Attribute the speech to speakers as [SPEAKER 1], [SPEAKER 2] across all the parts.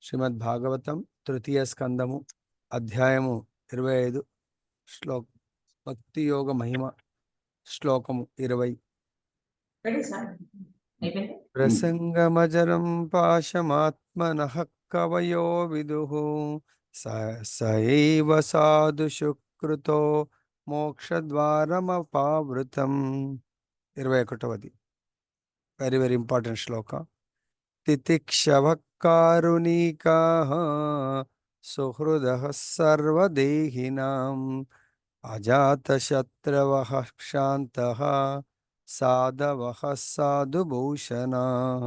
[SPEAKER 1] శ్రీమద్ భాగవతం తృతీయ స్కందము అధ్యాయము 25 శ్లోక భక్తి యోగ మహిమ శ్లోకము 20. ప్రసంగమజరం పాశమాత్మనః కవయో విదుః సైవ సాధు శుక్రుతో మోక్షద్వారమపావృతం. 21. వెరీ వెరీ ఇంపార్టెంట్ శ్లోక. తితిక్షవః కారుణికాః సుహృదః సర్వదేహినాం అజాతశత్రవః క్షాంతః సాధవః సాధుభూషణాః.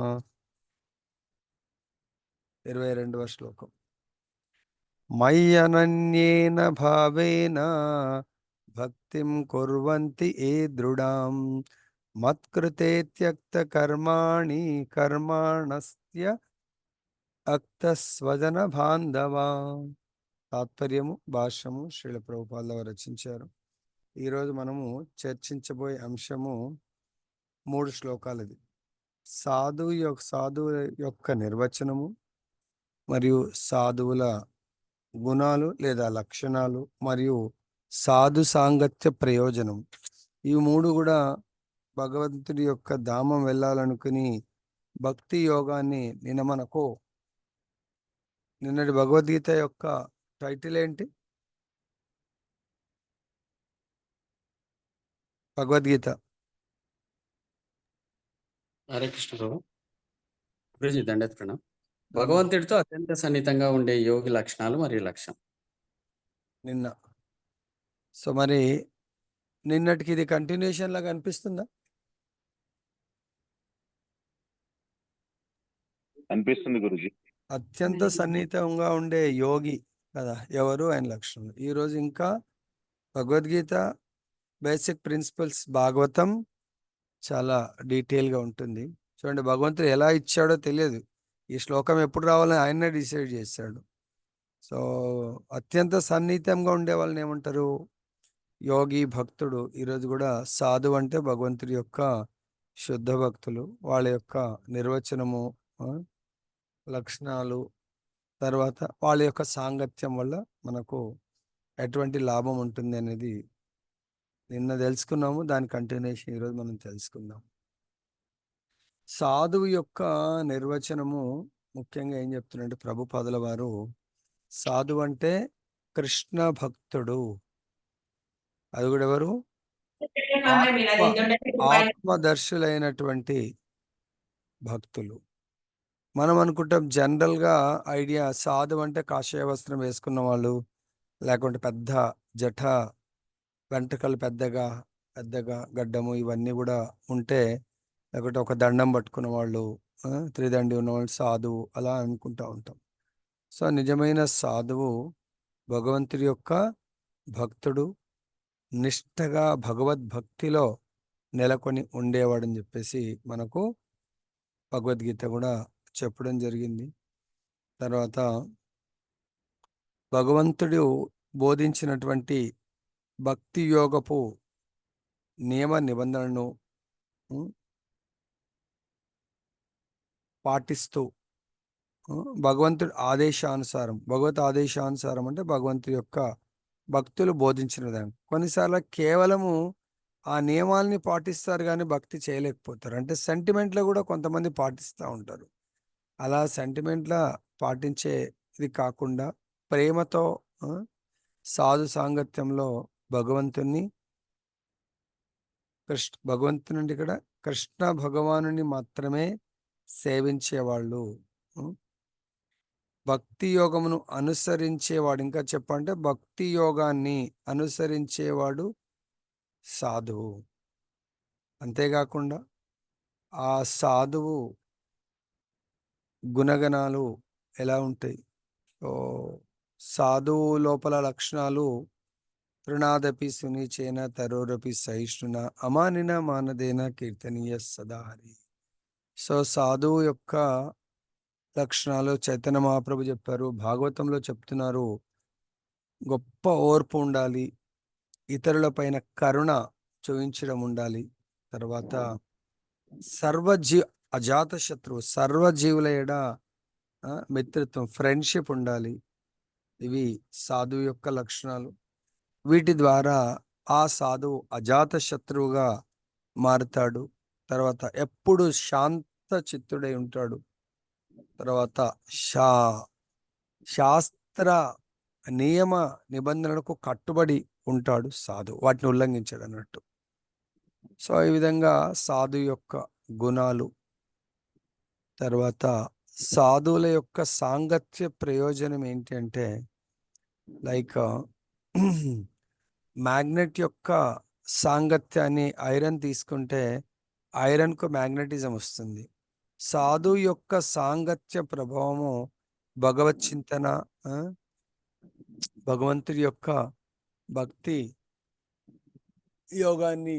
[SPEAKER 1] 22వ శ్లోకం. మయ్యనన్యేన భావేన భక్తిం కుర్వంతి ఏ దృఢాం మత్కృతే త్యక్త కర్మాణి కర్మాణస్త్య అక్తస్వజన బాంధవా. తాత్పర్యము భాష్యము శ్రీల ప్రభుపాద రచించారు. ఈరోజు మనము చర్చించబోయే అంశము 3 శ్లోకాలది. సాధువు యొక్క నిర్వచనము మరియు సాధువుల గుణాలు లేదా లక్షణాలు మరియు సాధు సాంగత్య ప్రయోజనం. ఈ 3 కూడా భగవంతుడి యొక్క ధామం వెళ్ళాలనుకుని భక్తి యోగాన్ని నిన్నటి భగవద్గీత యొక్క టైటిల్ ఏంటి? భగవద్గీత.
[SPEAKER 2] హరే కృష్ణ ప్రభు. గురుజీ దండత్ ప్రణాం. భగవంతుడితో అత్యంత సన్నిహితంగా ఉండే యోగి లక్షణాలు మరియు లక్ష్యం.
[SPEAKER 1] నిన్న సో మరి నిన్నటికి ఇది కంటిన్యూషన్ లాగా అనిపిస్తుందా?
[SPEAKER 3] అనిపిస్తుంది గురుజీ.
[SPEAKER 1] అత్యంత సన్నిహితంగా ఉండే యోగి కదా ఎవరు, ఆయన లక్షణం. ఈరోజు ఇంకా భగవద్గీత బేసిక్ ప్రిన్సిపల్స్, భాగవతం చాలా డీటెయిల్గా ఉంటుంది. చూడండి, భగవంతుడు ఎలా ఇచ్చాడో తెలియదు. ఈ శ్లోకం ఎప్పుడు రావాలని ఆయనే డిసైడ్ చేశాడు. సో అత్యంత సన్నిహితంగా ఉండే వాళ్ళని ఏమంటారు? యోగి, భక్తుడు. ఈరోజు కూడా సాధు అంటే భగవంతుడి యొక్క శుద్ధ భక్తులు. వాళ్ళ యొక్క నిర్వచనము, లక్షణాలు, తర్వాత వాళ్ళ యొక్క సాంగత్యం వల్ల మనకు ఎటువంటి లాభం ఉంటుంది అనేది నిన్న తెలుసుకున్నాము. దాని కంటిన్యూషన్ ఈరోజు మనం తెలుసుకుందాం. సాధువు యొక్క నిర్వచనము ముఖ్యంగా ఏం చెప్తున్నారంటే ప్రభుపాదుల వారు, సాధువు అంటే కృష్ణ భక్తుడు. అది కూడా ఎవరు? ఆత్మదర్శులైనటువంటి భక్తులు. మనం అనుకుంటాం జనరల్గా ఐడియా, సాధువు అంటే కాషాయ వస్త్రం వేసుకున్న వాళ్ళు, లేకుంటే పెద్ద జఠ, వెంట్రుకలు పెద్దగా గడ్డము ఇవన్నీ కూడా ఉంటే, లేకుంటే ఒక దండం పట్టుకున్న వాళ్ళు, త్రిదండి ఉన్నవాళ్ళు సాధువు అలా అనుకుంటూ ఉంటాం. సో నిజమైన సాధువు భగవంతుడి యొక్క భక్తుడు, నిష్ఠగా భగవద్భక్తిలో నెలకొని ఉండేవాడని చెప్పేసి మనకు భగవద్గీత కూడా చెప్పడం జరిగింది. తర్వాత భగవంతుడు బోధించినటువంటి భక్తి యోగపు నియమ నిబంధనలను పాటిస్తూ భగవంతుడి ఆదేశానుసారం, భగవత్ ఆదేశానుసారం అంటే భగవంతుడి యొక్క భక్తులు బోధించిన విధానం. కొన్నిసార్లు కేవలము ఆ నియమాల్ని పాటిస్తారు కానీ భక్తి చేయలేకపోతారు. అంటే సెంటిమెంట్లో కూడా కొంతమంది పాటిస్తూ ఉంటారు. అలా సెంటిమెంట్లా పాటించేది కాకుండా ప్రేమతో సాధు సాంగత్యంలో భగవంతుని భగవంతుని ఇక్కడ కృష్ణ భగవానుని మాత్రమే సేవించేవాళ్ళు, భక్తి యోగమును అనుసరించేవాడు. ఇంకా చెప్పంటే భక్తి యోగాన్ని అనుసరించేవాడు సాధువు. అంతేకాకుండా ఆ సాధువు గుణగణాలు ఎలా ఉంటాయి? సో సాధువు లోపల లక్షణాలు, తృణాదపి సునిచేన తరోరపి సహిష్ణున అమానిన మానదేన కీర్తనీయ సదాహరి. సో సాధువు యొక్క లక్షణాలు చైతన్య మహాప్రభు చెప్పారు, భాగవతంలో చెప్తున్నారు. గొప్ప ఓర్పు ఉండాలి, ఇతరుల పైన కరుణ చూపించడం ఉండాలి. తర్వాత అజాత శత్రువు, సర్వజీవుల ఎడ మిత్రత్వం, ఫ్రెండ్షిప్ ఉండాలి. ఇవి సాధువు యొక్క లక్షణాలు. వీటి ద్వారా ఆ సాధువు అజాత శత్రువుగా మారుతాడు. తర్వాత ఎప్పుడు శాంత చిత్తుడై ఉంటాడు. తర్వాత శాస్త్ర నియమ నిబంధనలకు కట్టుబడి ఉంటాడు సాధువు, వాటిని ఉల్లంఘించాడు అన్నట్టు. సో ఈ విధంగా సాధు యొక్క గుణాలు. తర్వాత సాధువుల యొక్క సాంగత్య ప్రయోజనం ఏంటి అంటే, లైక్ మ్యాగ్నెట్ యొక్క సాంగత్యాన్ని ఐరన్ తీసుకుంటే ఐరన్కు మ్యాగ్నెటిజం వస్తుంది. సాధువు యొక్క సాంగత్య ప్రభావము భగవత్ చింతన, భగవంతుడి యొక్క భక్తి యోగాన్ని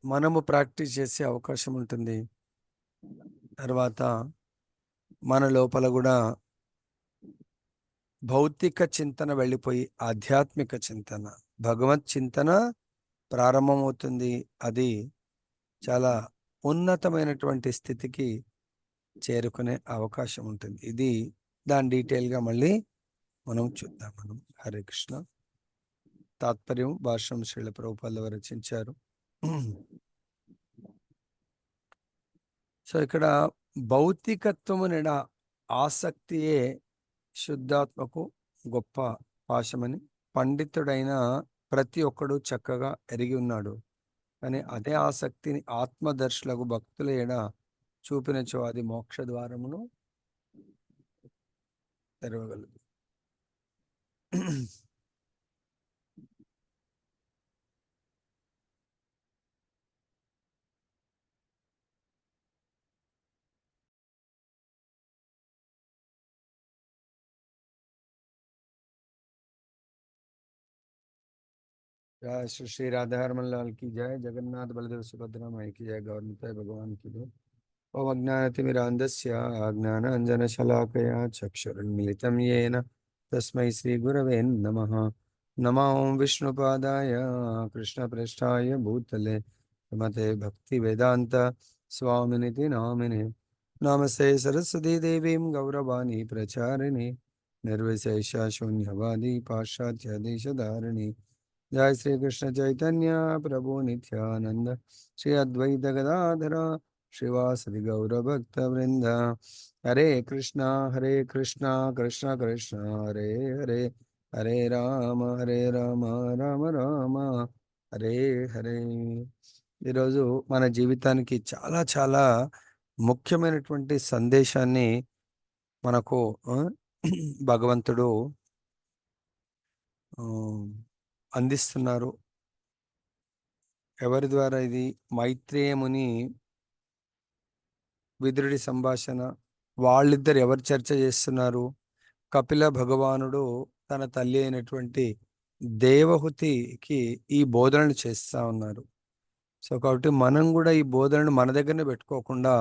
[SPEAKER 1] మనము ప్రాక్టీస్ చేసే అవకాశం ఉంటుంది. తర్వాత మన లోపల కూడా భౌతిక చింతన వెళ్ళిపోయి ఆధ్యాత్మిక చింతన, భగవత్ చింతన ప్రారంభమవుతుంది. అది చాలా ఉన్నతమైనటువంటి స్థితికి చేరుకునే అవకాశం ఉంటుంది. ఇది దాని డీటెయిల్గా మళ్ళీ మనం చూద్దాం. హరే కృష్ణ. తాత్పర్యం భాష్యం శ్రీల ప్రభుపాదుల వారు రచించారు. సో ఇక్కడ భౌతికత్వము నిడ ఆసక్తియే శుద్ధాత్మకు గొప్ప పాశమని పండితుడైన ప్రతి ఒక్కడు చక్కగా ఎరిగి ఉన్నాడు. కానీ అదే ఆసక్తిని ఆత్మదర్శులకు భక్తుల ఎడ చూపినచో అది మోక్ష ద్వారమును తెరవగలదు. जय श्री श्री राधा रमन लाल की जय, जगन्नाथ बलदेव सुभद्रा माई की जय, गौरनिताय भगवान की जय। ओम अज्ञानतिमिरान्धस्य ज्ञानाञ्जनशलाकया चक्षुरुन्मिलितं येन तस्मै श्रीगुरवे नमः। नमो विष्णुपादाय कृष्णप्रेष्ठाय भूतले श्रीमते भक्तिवेदान्त स्वामिनिति नामिने। नमस्ते सरस्वती देवीं गौरवाणी प्रचारिणी निर्विशेष शून्यवादी पाश्चात्य जय श्री कृष्ण चैतन्य प्रभु नित्यानंद श्री अद्वैत गदाधर श्रीवासदि गौर भक्त वृंद। हरे कृष्णा कृष्ण कृष्ण हरे हरे, हरे राम राम राम हरे हरे। ఈరోజు మన జీవితానికి చాలా చాలా ముఖ్యమైనటువంటి సందేశాన్ని మనకు భగవంతుడు అందిస్తున్నారు. ఎవరి ద్వారా ఇది? మైత్రేయముని విదురుడి సంభాషణ. వాళ్ళిద్దరు ఎవరు చర్చ చేస్తున్నారు? కపిల భగవానుడు తన తల్లి అయినటువంటి దేవహుతికి ఈ బోధనలు చేస్తూ ఉన్నారు. సో కాబట్టి మనం కూడా ఈ బోధనను మన దగ్గరనే పెట్టుకోకుండా,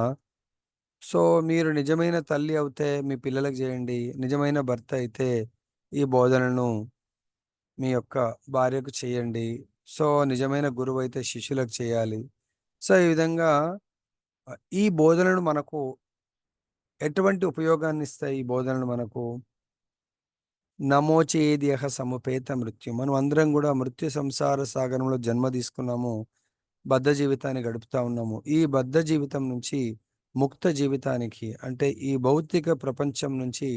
[SPEAKER 1] సో మీరు నిజమైన తల్లి అవుతే మీ పిల్లలకు చేయండి, నిజమైన భర్త అయితే ఈ బోధనను మీ యొక్క భార్యకు చేయండి, సో నిజమైన గురువు అయితే శిష్యులకు చేయాలి. సో ఈ విధంగా ఈ బోధనలు మనకు ఎటువంటి ఉపయోగాన్ని ఇస్తాయి? ఈ బోధనలు మనకు నమోచేద్యహ సముపేత మృత్యు. మనం అందరం కూడా మృత్యు సంసార సాగరంలో జన్మ తీసుకున్నాము, బద్ధ జీవితాన్ని గడుపుతా ఉన్నాము. ఈ బద్ధ జీవితం నుంచి ముక్త జీవితానికి, అంటే ఈ భౌతిక ప్రపంచం నుంచి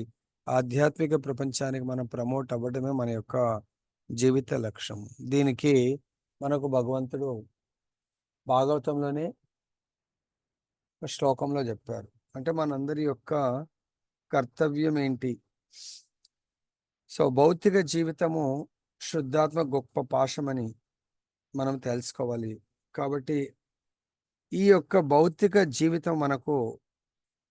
[SPEAKER 1] ఆధ్యాత్మిక ప్రపంచానికి మనం ప్రమోట్ అవ్వడమే మన యొక్క జీవిత లక్ష్యం. దీనికి మనకు భగవంతుడు భాగవతంలోనే శ్లోకంలో చెప్పారు. అంటే మనందరి యొక్క కర్తవ్యం ఏంటి? సో భౌతిక జీవితము శుద్ధాత్మ గొప్ప పాశమని మనం తెలుసుకోవాలి. కాబట్టి ఈ యొక్క భౌతిక జీవితం మనకు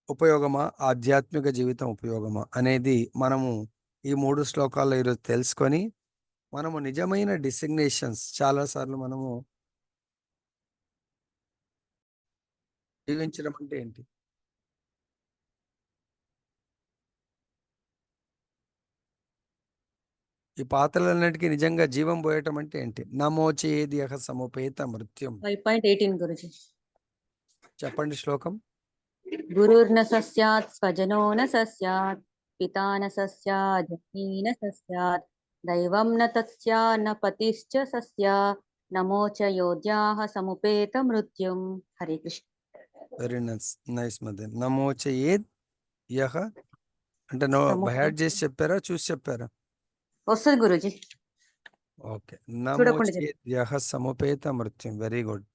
[SPEAKER 1] ఉపయోగమా, ఆధ్యాత్మిక జీవితం ఉపయోగమా అనేది మనము ఈ 3 శ్లోకాల్లో ఈరోజు తెలుసుకొని మనము నిజమైన డిసిగ్నేషన్స్ చాలాసార్లు మనము జీవించడం అంటే ఏంటి? ఈ పాత్రలన్నిటికీ నిజంగా జీవం పోయటం అంటే ఏంటి? నమోచేద్యహ సముపేత మృత్యం.
[SPEAKER 3] 5.18 గురుజీ.
[SPEAKER 1] చెప్పండి శ్లోకం.
[SPEAKER 3] గురుర్న సస్యాత్ స్వజనో న సస్యాత్ పితా న సస్యాత్ జననీ న సస్యాత్ దైవం న తస్యా న పతిశ్చ సస్యా నమో చ యోధ్యాః సముపేత మృత్యుం. Hare Krishna.
[SPEAKER 1] Very nice, nice mother. నమోచయేద్ యహ అంటే నో బయాడ్ చేసి చెప్పారా, చూసి చెప్పారా?
[SPEAKER 3] వస్తుంది గురూజీ,
[SPEAKER 1] ఓకే.
[SPEAKER 3] చూడకుండా చెప్పు.
[SPEAKER 1] నమోచయేద్ యహ సముపేత మృత్యుం. Very good.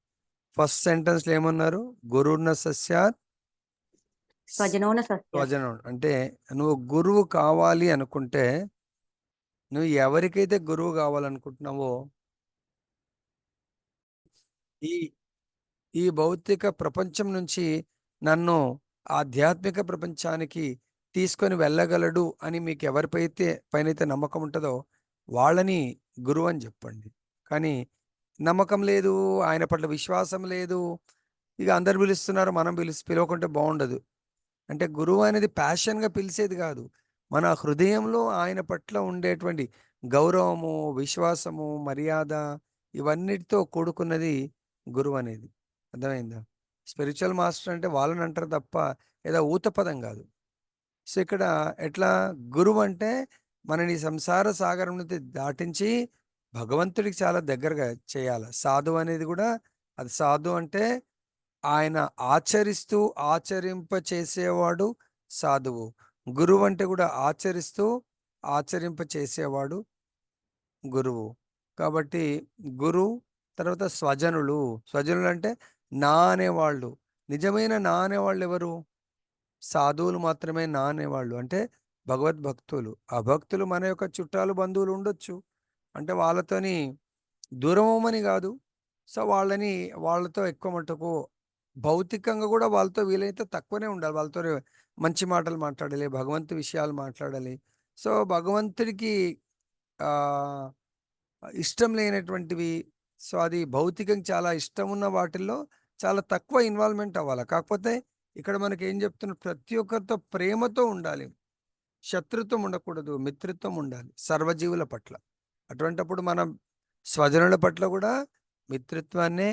[SPEAKER 1] ఫస్ట్ సెంటెన్స్ లో ఏమన్నారు? గురుర్న సస్యాత్
[SPEAKER 3] స్వజనో న సస్యాత్.
[SPEAKER 1] స్వజనం. అంటే నువ్వు గురువు కావాలి అనుకుంటే, నువ్వు ఎవరికైతే గురువు కావాలనుకుంటున్నావో ఈ ఈ భౌతిక ప్రపంచం నుంచి నన్ను ఆధ్యాత్మిక ప్రపంచానికి తీసుకొని వెళ్ళగలడు అని మీకు పైనైతే నమ్మకం ఉంటుందో వాళ్ళని గురువు అని చెప్పండి. కానీ నమ్మకం లేదు, ఆయన పట్ల విశ్వాసం లేదు, ఇక అందరు పిలుస్తున్నారు, మనం పిలవకుంటే బాగుండదు. అంటే గురువు అనేది ప్యాషన్గా పిలిచేది కాదు. మన హృదయంలో ఆయన పట్ల ఉండేటువంటి గౌరవము, విశ్వాసము, మర్యాద ఇవన్నిటితో కూడుకున్నది గురువు అనేది. అర్థమైందా? స్పిరిచువల్ మాస్టర్ అంటే వాళ్ళని అంటారు తప్ప ఏదో ఊత పదం కాదు. సో ఇక్కడ ఎట్లా గురువు అంటే మనని సంసార సాగరం నుంచి దాటించి భగవంతుడికి చాలా దగ్గరగా చేయాలి. సాధు అనేది కూడా అది. సాధు అంటే ఆయన ఆచరిస్తూ ఆచరింప చేసేవాడు సాధువు. గురువు అంటే కూడా ఆచరిస్తూ ఆచరింప చేసేవాడు గురువు. కాబట్టి గురువు తర్వాత స్వజనులు. స్వజనులు అంటే నా అనేవాళ్ళు. నిజమైన నా అనేవాళ్ళు ఎవరు? సాధువులు మాత్రమే నా అనేవాళ్ళు. అంటే భగవద్భక్తులు. అభక్తులు మన యొక్క చుట్టాలు, బంధువులు ఉండొచ్చు. అంటే వాళ్ళతోని దూరం అవ్వమని కాదు. సో వాళ్ళతో ఎక్కువ మటుకు భౌతికంగా కూడా వాళ్ళతో వీలైతే తక్కువనే ఉండాలి. వాళ్ళతో మంచి మాటలు మాట్లాడాలి, భగవంతు విషయాలు మాట్లాడాలి. సో భగవంతుడికి ఆ ఇష్టం లేనటువంటివి, సో అది భౌతికంగా చాలా ఇష్టం ఉన్న వాటిల్లో చాలా తక్కువ ఇన్వాల్వ్మెంట్ అవ్వాలి. కాకపోతే ఇక్కడ మనకి ఏం చెప్తున్నారు? ప్రతి ఒక్కరితో ప్రేమతో ఉండాలి, శత్రుత్వం ఉండకూడదు, మిత్రత్వం ఉండాలి సర్వజీవుల పట్ల. అటువంటప్పుడు మనం స్వజనుల పట్ల కూడా మిత్రత్వాన్నే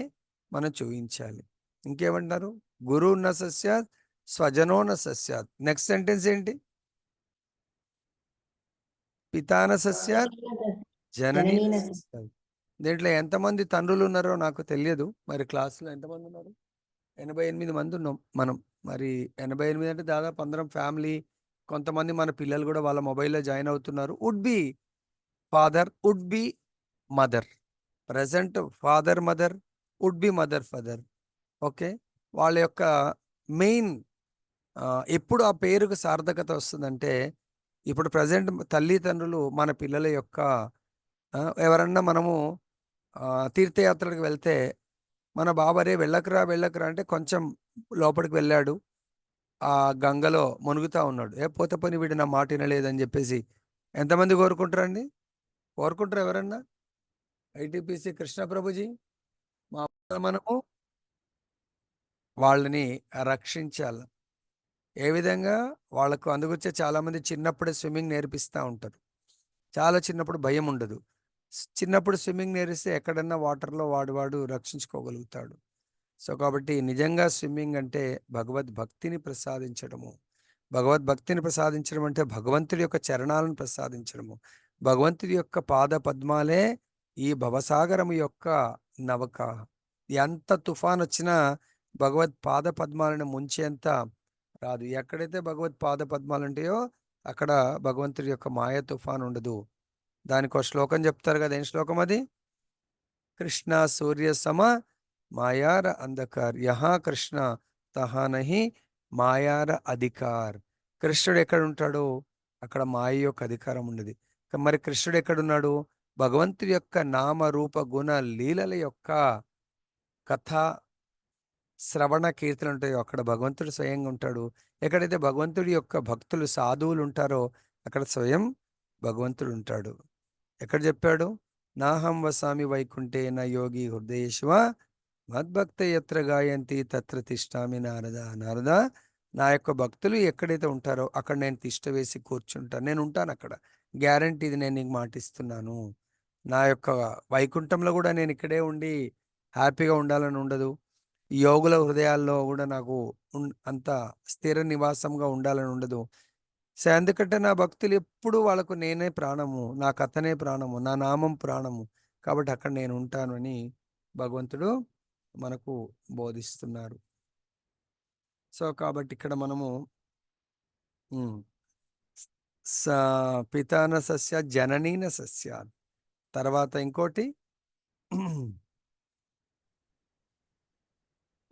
[SPEAKER 1] మనం చూపించాలి. ఇంకేమంటారు? గురువు న సస్యాత్ స్వజనో న సస్యాత్. నెక్స్ట్ సెంటెన్స్ ఏంటి? పితాన సస్యాత్ జననీ న సస్యాత్. దీంట్లో ఎంతమంది తండ్రులు ఉన్నారో నాకు తెలియదు. మరి క్లాసులో ఎంతమంది ఉన్నారు? 88 మంది ఉన్నాం మనం. మరి 88 అంటే దాదాపు అందరం ఫ్యామిలీ. కొంతమంది మన పిల్లలు కూడా వాళ్ళ మొబైల్లో జాయిన్ అవుతున్నారు. Would be father, would be mother. Present father mother, would be mother father. Okay. వాళ్ళ యొక్క మెయిన్ ఎప్పుడు ఆ పేరుకు సార్థకత వస్తుందంటే, ఇప్పుడు ప్రజెంట్ తల్లిదండ్రులు మన పిల్లల యొక్క ఎవరన్నా మనము తీర్థయాత్రలకు వెళ్తే మన బాబరే వెళ్ళకురా వెళ్ళకురా అంటే కొంచెం లోపలికి వెళ్ళాడు, ఆ గంగలో మునుగుతా ఉన్నాడు. పోతే పని వీడు నా మాట వినలేదని చెప్పేసి ఎంతమంది కోరుకుంటారండి? కోరుకుంటారు ఎవరన్నా? ఐటీపీసీ కృష్ణ ప్రభుజీ, మనము వాళ్ళని రక్షించాలి. ఏ విధంగా? వాళ్ళకు అందుకొచ్చే చాలామంది చిన్నప్పుడే స్విమ్మింగ్ నేర్పిస్తూ ఉంటారు. చాలా చిన్నప్పుడు భయం ఉండదు. చిన్నప్పుడు స్విమ్మింగ్ నేర్పిస్తే ఎక్కడన్నా వాటర్లో వాడు రక్షించుకోగలుగుతాడు. సో కాబట్టి నిజంగా స్విమ్మింగ్ అంటే భగవద్భక్తిని ప్రసాదించడము. భగవద్భక్తిని ప్రసాదించడం అంటే భగవంతుడి యొక్క చరణాలను ప్రసాదించడము. భగవంతుడి యొక్క పాద పద్మాలే ఈ భవసాగరం యొక్క నవక. ఎంత తుఫాన్ వచ్చినా భగవత్ పాద పద్మాలను ముంచేంత రాదు. ఎక్కడైతే భగవత్ పాద పద్మాలు ఉంటాయో అక్కడ భగవంతుడి యొక్క మాయ తుఫాన్ ఉండదు. దానికి ఒక శ్లోకం చెప్తారు కదా. ఏం శ్లోకం అది? కృష్ణ సూర్య సమ మాయార అంధకార్, యహా కృష్ణ తహా నహి మాయార అధికార్. కృష్ణుడు ఎక్కడ ఉంటాడో అక్కడ మాయ యొక్క అధికారం ఉండదు. మరి కృష్ణుడు ఎక్కడున్నాడు? భగవంతుడి యొక్క నామ రూప గుణ లీలల యొక్క కథ శ్రవణ కీర్తనలు ఉంటాయో అక్కడ భగవంతుడు స్వయంగా ఉంటాడు. ఎక్కడైతే భగవంతుడి యొక్క భక్తులు సాధువులు ఉంటారో అక్కడ స్వయం భగవంతుడు ఉంటాడు. ఎక్కడ చెప్పాడు? నాహం వసామి వైకుంఠే నా యోగి హృదయేశ్వ మద్భక్త ఎత్ర గాయంతి తత్ర తిష్టామి నారద. నారద, నా యొక్క భక్తులు ఎక్కడైతే ఉంటారో అక్కడ నేను తిష్ట వేసి కూర్చుంటాను. నేను ఉంటాను అక్కడ. గ్యారంటీ, ఇది నేను నీకు మాటిస్తున్నాను. నా యొక్క వైకుంఠంలో కూడా నేను ఇక్కడే ఉండి హ్యాపీగా ఉండాలని ఉండదు. యోగుల హృదయాల్లో కూడా నాకు అంత స్థిర నివాసంగా ఉండాలని ఉండదు. సో ఎందుకంటే నా భక్తులు ఎప్పుడు వాళ్ళకు నేనే ప్రాణము, నాకు అతనే ప్రాణము, నా నామం ప్రాణము, కాబట్టి అక్కడ నేను ఉంటాను అని భగవంతుడు మనకు బోధిస్తున్నారు. సో కాబట్టి ఇక్కడ మనము పితాన సస్య జననీన సస్య, తర్వాత ఇంకోటి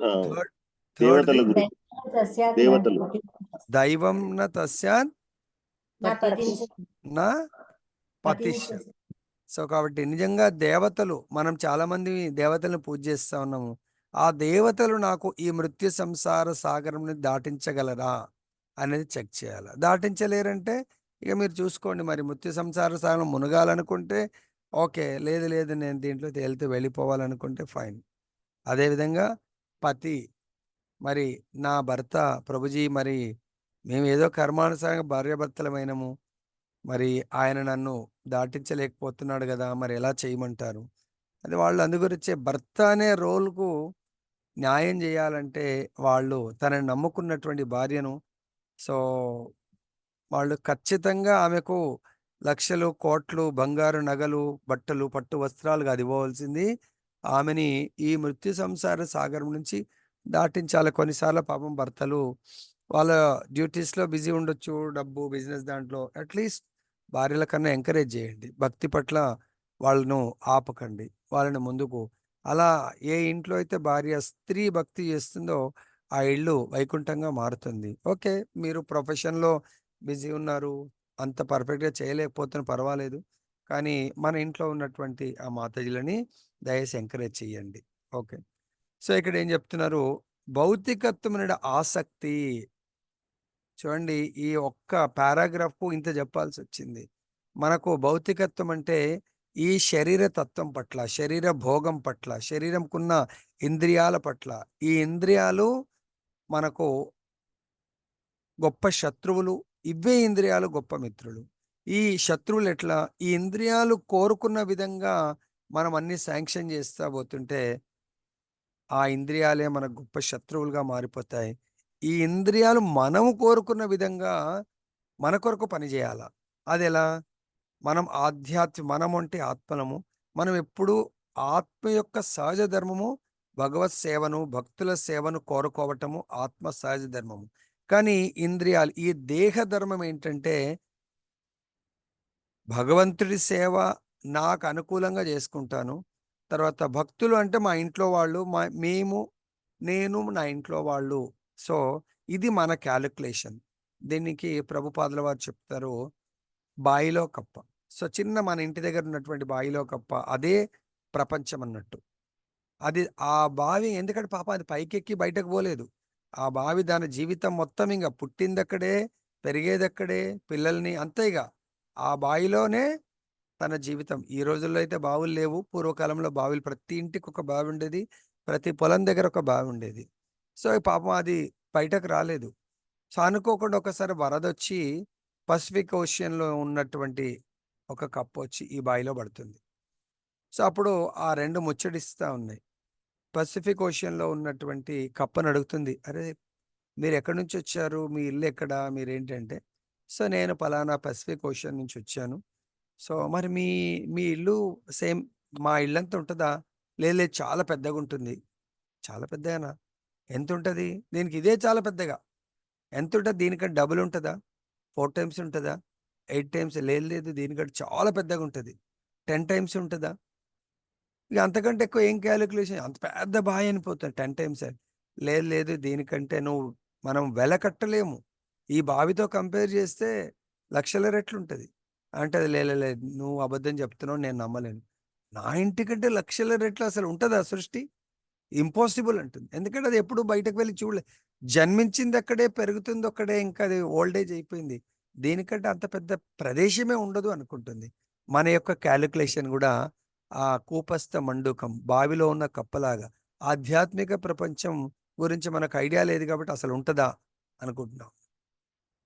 [SPEAKER 1] థర్డ్
[SPEAKER 4] దేవతల గురించి దేవతలు
[SPEAKER 1] దైవం న తస్యాన్ నా పతిష్య. సో కాబట్టి నిజంగా దేవతలు, మనం చాలా మంది దేవతలను పూజ చేస్తా ఉన్నాము. ఆ దేవతలు నాకు ఈ మృత్యు సంసార సాగరంని దాటించగలరా అనేది చెక్ చేయాలి. దాటించలేరంటే ఇక మీరు చూసుకోండి, మరి మృత్యు సంసార సాగరం మునగాలనుకుంటే ఓకే, లేదు లేదు నేను దీంట్లో తేలితే వెళ్ళిపోవాలనుకుంటే ఫైన్. అదేవిధంగా పతి, మరి నా భర్త ప్రభుజీ, మరి మేము ఏదో కర్మానుసారంగా భార్యాభర్తలమైనము, మరి ఆయన నన్ను దాటించలేకపోతున్నాడు కదా, మరి ఎలా చేయమంటారు? అది వాళ్ళు అందుగురించే భర్త అనే రోల్కు న్యాయం చేయాలంటే వాళ్ళు తనని నమ్ముకున్నటువంటి భార్యను, సో వాళ్ళు ఖచ్చితంగా ఆమెకు లక్షలు కోట్లు బంగారు నగలు బట్టలు పట్టు వస్త్రాలు కాదు ఇవ్వవలసింది, ఆమెని ఈ మృత్యు సంసార సాగరం నుంచి దాటించాలి. కొన్నిసార్లు పాపం భర్తలు వాళ్ళ డ్యూటీస్లో బిజీ ఉండొచ్చు, డబ్బు బిజినెస్ దాంట్లో, అట్లీస్ట్ భార్యల కన్నా ఎంకరేజ్ చేయండి, భక్తి పట్ల వాళ్ళను ఆపకండి, వాళ్ళని ముందుకు. అలా ఏ ఇంట్లో అయితే భార్య స్త్రీ భక్తి చేస్తుందో ఆ ఇల్లు వైకుంఠంగా మారుతుంది. ఓకే, మీరు ప్రొఫెషన్లో బిజీ ఉన్నారు, అంత పర్ఫెక్ట్గా చేయలేకపోతున్న పర్వాలేదు, కానీ మన ఇంట్లో ఉన్నటువంటి ఆ మాతాజీలని దయచేసి ఎంకరేజ్ చేయండి. ఓకే, సో ఇక్కడ ఏం చెప్తున్నారు, భౌతికత్వం మీద ఆసక్తి. చూడండి, ఈ ఒక్క పారాగ్రాఫ్ ఇంత చెప్పాల్సి వచ్చింది. మనకు భౌతికత్వం అంటే ఈ శరీర తత్వం పట్ల, శరీర భోగం పట్ల, శరీరంకున్న ఇంద్రియాల పట్ల. ఈ ఇంద్రియాలు మనకు గొప్ప శత్రువులు, ఇవే ఇంద్రియాలు గొప్ప మిత్రులు. ఈ శత్రువులు ఎట్లా, ఈ ఇంద్రియాలు కోరుకున్న విధంగా మనం అన్ని శాంక్షన్ చేస్తా పోతుంటే ఆ ఇంద్రియాలే మన గొప్ప శత్రువులుగా మారిపోతాయి. ఈ ఇంద్రియాలు మనము కోరుకున్న విధంగా మన కొరకు పనిచేయాల. అది ఎలా? మనం మనం అంటే ఆత్మలము. మనం ఎప్పుడూ ఆత్మ యొక్క సహజ ధర్మము భగవత్ సేవను, భక్తుల సేవను కోరుకోవటము ఆత్మ సహజ ధర్మము. కానీ ఇంద్రియాలు, ఈ దేహ ధర్మం ఏంటంటే భగవంతుడి సేవ నాకు అనుకూలంగా చేసుకుంటాను, తర్వాత భక్తులు అంటే మా ఇంట్లో వాళ్ళు, నేను నా ఇంట్లో వాళ్ళు. సో ఇది మన క్యాలిక్యులేషన్. దీనికి ప్రభుపాదుల వారు చెప్తారు బాయిలో కప్ప. సో చిన్న మన ఇంటి దగ్గర ఉన్నటువంటి బావిలో కప్ప అదే ప్రపంచం అన్నట్టు. అది ఆ బావి, ఎందుకంటే పాపం అది పైకెక్కి బయటకు పోలేదు. ఆ బావి దాని జీవితం మొత్తం ఇంకా పుట్టిందక్కడే, పెరిగేదక్కడే, పిల్లల్ని అంతేగా ఆ బావిలోనే తన జీవితం. ఈ రోజుల్లో అయితే బావులు లేవు, పూర్వకాలంలో బావులు ప్రతి ఇంటికి ఒక బావి ఉండేది, ప్రతి పొలం దగ్గర ఒక బావి ఉండేది. సో పాపం అది బయటకు రాలేదు. సో అనుకోకుండా ఒకసారి వరద వచ్చి పసిఫిక్ ఓషియన్లో ఉన్నటువంటి ఒక కప్పు వచ్చి ఈ బావిలో పడుతుంది. సో అప్పుడు ఆ రెండు ముచ్చటిస్తూ ఉన్నాయి. పసిఫిక్ ఓషియన్లో ఉన్నటువంటి కప్పను అడుగుతుంది, అరే మీరు ఎక్కడి నుంచి వచ్చారు, మీ ఇల్లు ఎక్కడ, మీరేంటంటే, సో నేను పలానా పసిఫిక్ ఓషియన్ నుంచి వచ్చాను. సో మరి మీ మీ ఇల్లు సేమ్ మా ఇల్లంతా ఉంటుందా? లేదు లేదు, చాలా పెద్దగా ఉంటుంది. చాలా పెద్దగానా? ఎంత ఉంటుంది? దీనికి ఇదే చాలా పెద్దగా. ఎంత ఉంటుంది? దీనికంటే డబుల్ ఉంటుందా? 4 టైమ్స్ ఉంటుందా? 8 టైమ్స్? లేదు లేదు, దీనికంటే చాలా పెద్దగా ఉంటుంది. 10 టైమ్స్ ఉంటుందా? ఇక అంతకంటే ఎక్కువ ఏం క్యాలిక్యులేషన్, అంత పెద్ద బాయ్ అనిపోతుంది 10 టైమ్స్ అని. లేదు లేదు, దీనికంటే మనం వెల కట్టలేము, ఈ బావితో కంపేర్ చేస్తే లక్షల రెట్లు ఉంటుంది అంటే, అది లేదు నువ్వు అబద్ధం చెప్తున్నావు, నేను నమ్మలేను. నా ఇంటికంటే లక్షల రెట్లు అసలు ఉంటుందా సృష్టి? ఇంపాసిబుల్ అంటుంది. ఎందుకంటే అది ఎప్పుడు బయటకు వెళ్ళి చూడలే, జన్మించింది అక్కడే, పెరుగుతుంది అక్కడే, ఇంకా అది ఓల్డేజ్ అయిపోయింది, దీనికంటే అంత పెద్ద ప్రదేశమే ఉండదు అనుకుంటుంది. మన యొక్క క్యాలిక్యులేషన్ కూడా ఆ కూపస్థ మండూకం, బావిలో ఉన్న కప్పలాగా. ఆధ్యాత్మిక ప్రపంచం గురించి మనకు ఐడియా లేదు కాబట్టి అసలు ఉంటుందా అనుకుంటున్నాం.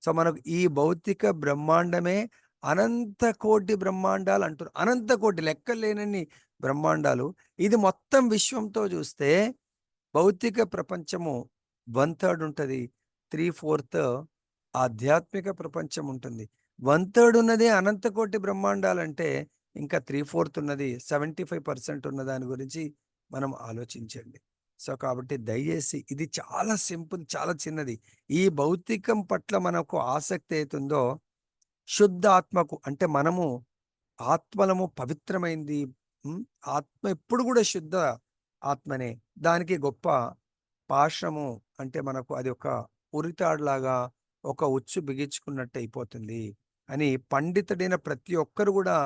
[SPEAKER 1] సో మనకు ఈ భౌతిక బ్రహ్మాండమే అనంత కోటి బ్రహ్మాండాలు అంటున్నారు. అనంత కోటి, లెక్కలేనన్ని బ్రహ్మాండాలు. ఇది మొత్తం విశ్వంతో చూస్తే భౌతిక ప్రపంచము 1/3 ఉంటుంది, 3/4 ఆధ్యాత్మిక ప్రపంచం ఉంటుంది. 1/3 ఉన్నది అనంతకోటి బ్రహ్మాండాలంటే ఇంకా 3/4 ఉన్నది 75% ఉన్న దాని గురించి మనం ఆలోచించండి. సో కాబట్టి దయచేసి ఇది చాలా సింపుల్, చాలా చిన్నది. ఈ భౌతికం పట్ల మనకు ఆసక్తి అవుతుందో శుద్ధ ఆత్మకు, అంటే మనము ఆత్మలము పవిత్రమైంది. ఆత్మ ఎప్పుడు కూడా శుద్ధ ఆత్మనే. దానికి గొప్ప పాశము అంటే మనకు అది ఒక ఉరితాడులాగా ఒక ఉచ్చు బిగించుకున్నట్టు అయిపోతుంది అని పండితుడైన ప్రతి ఒక్కరు కూడా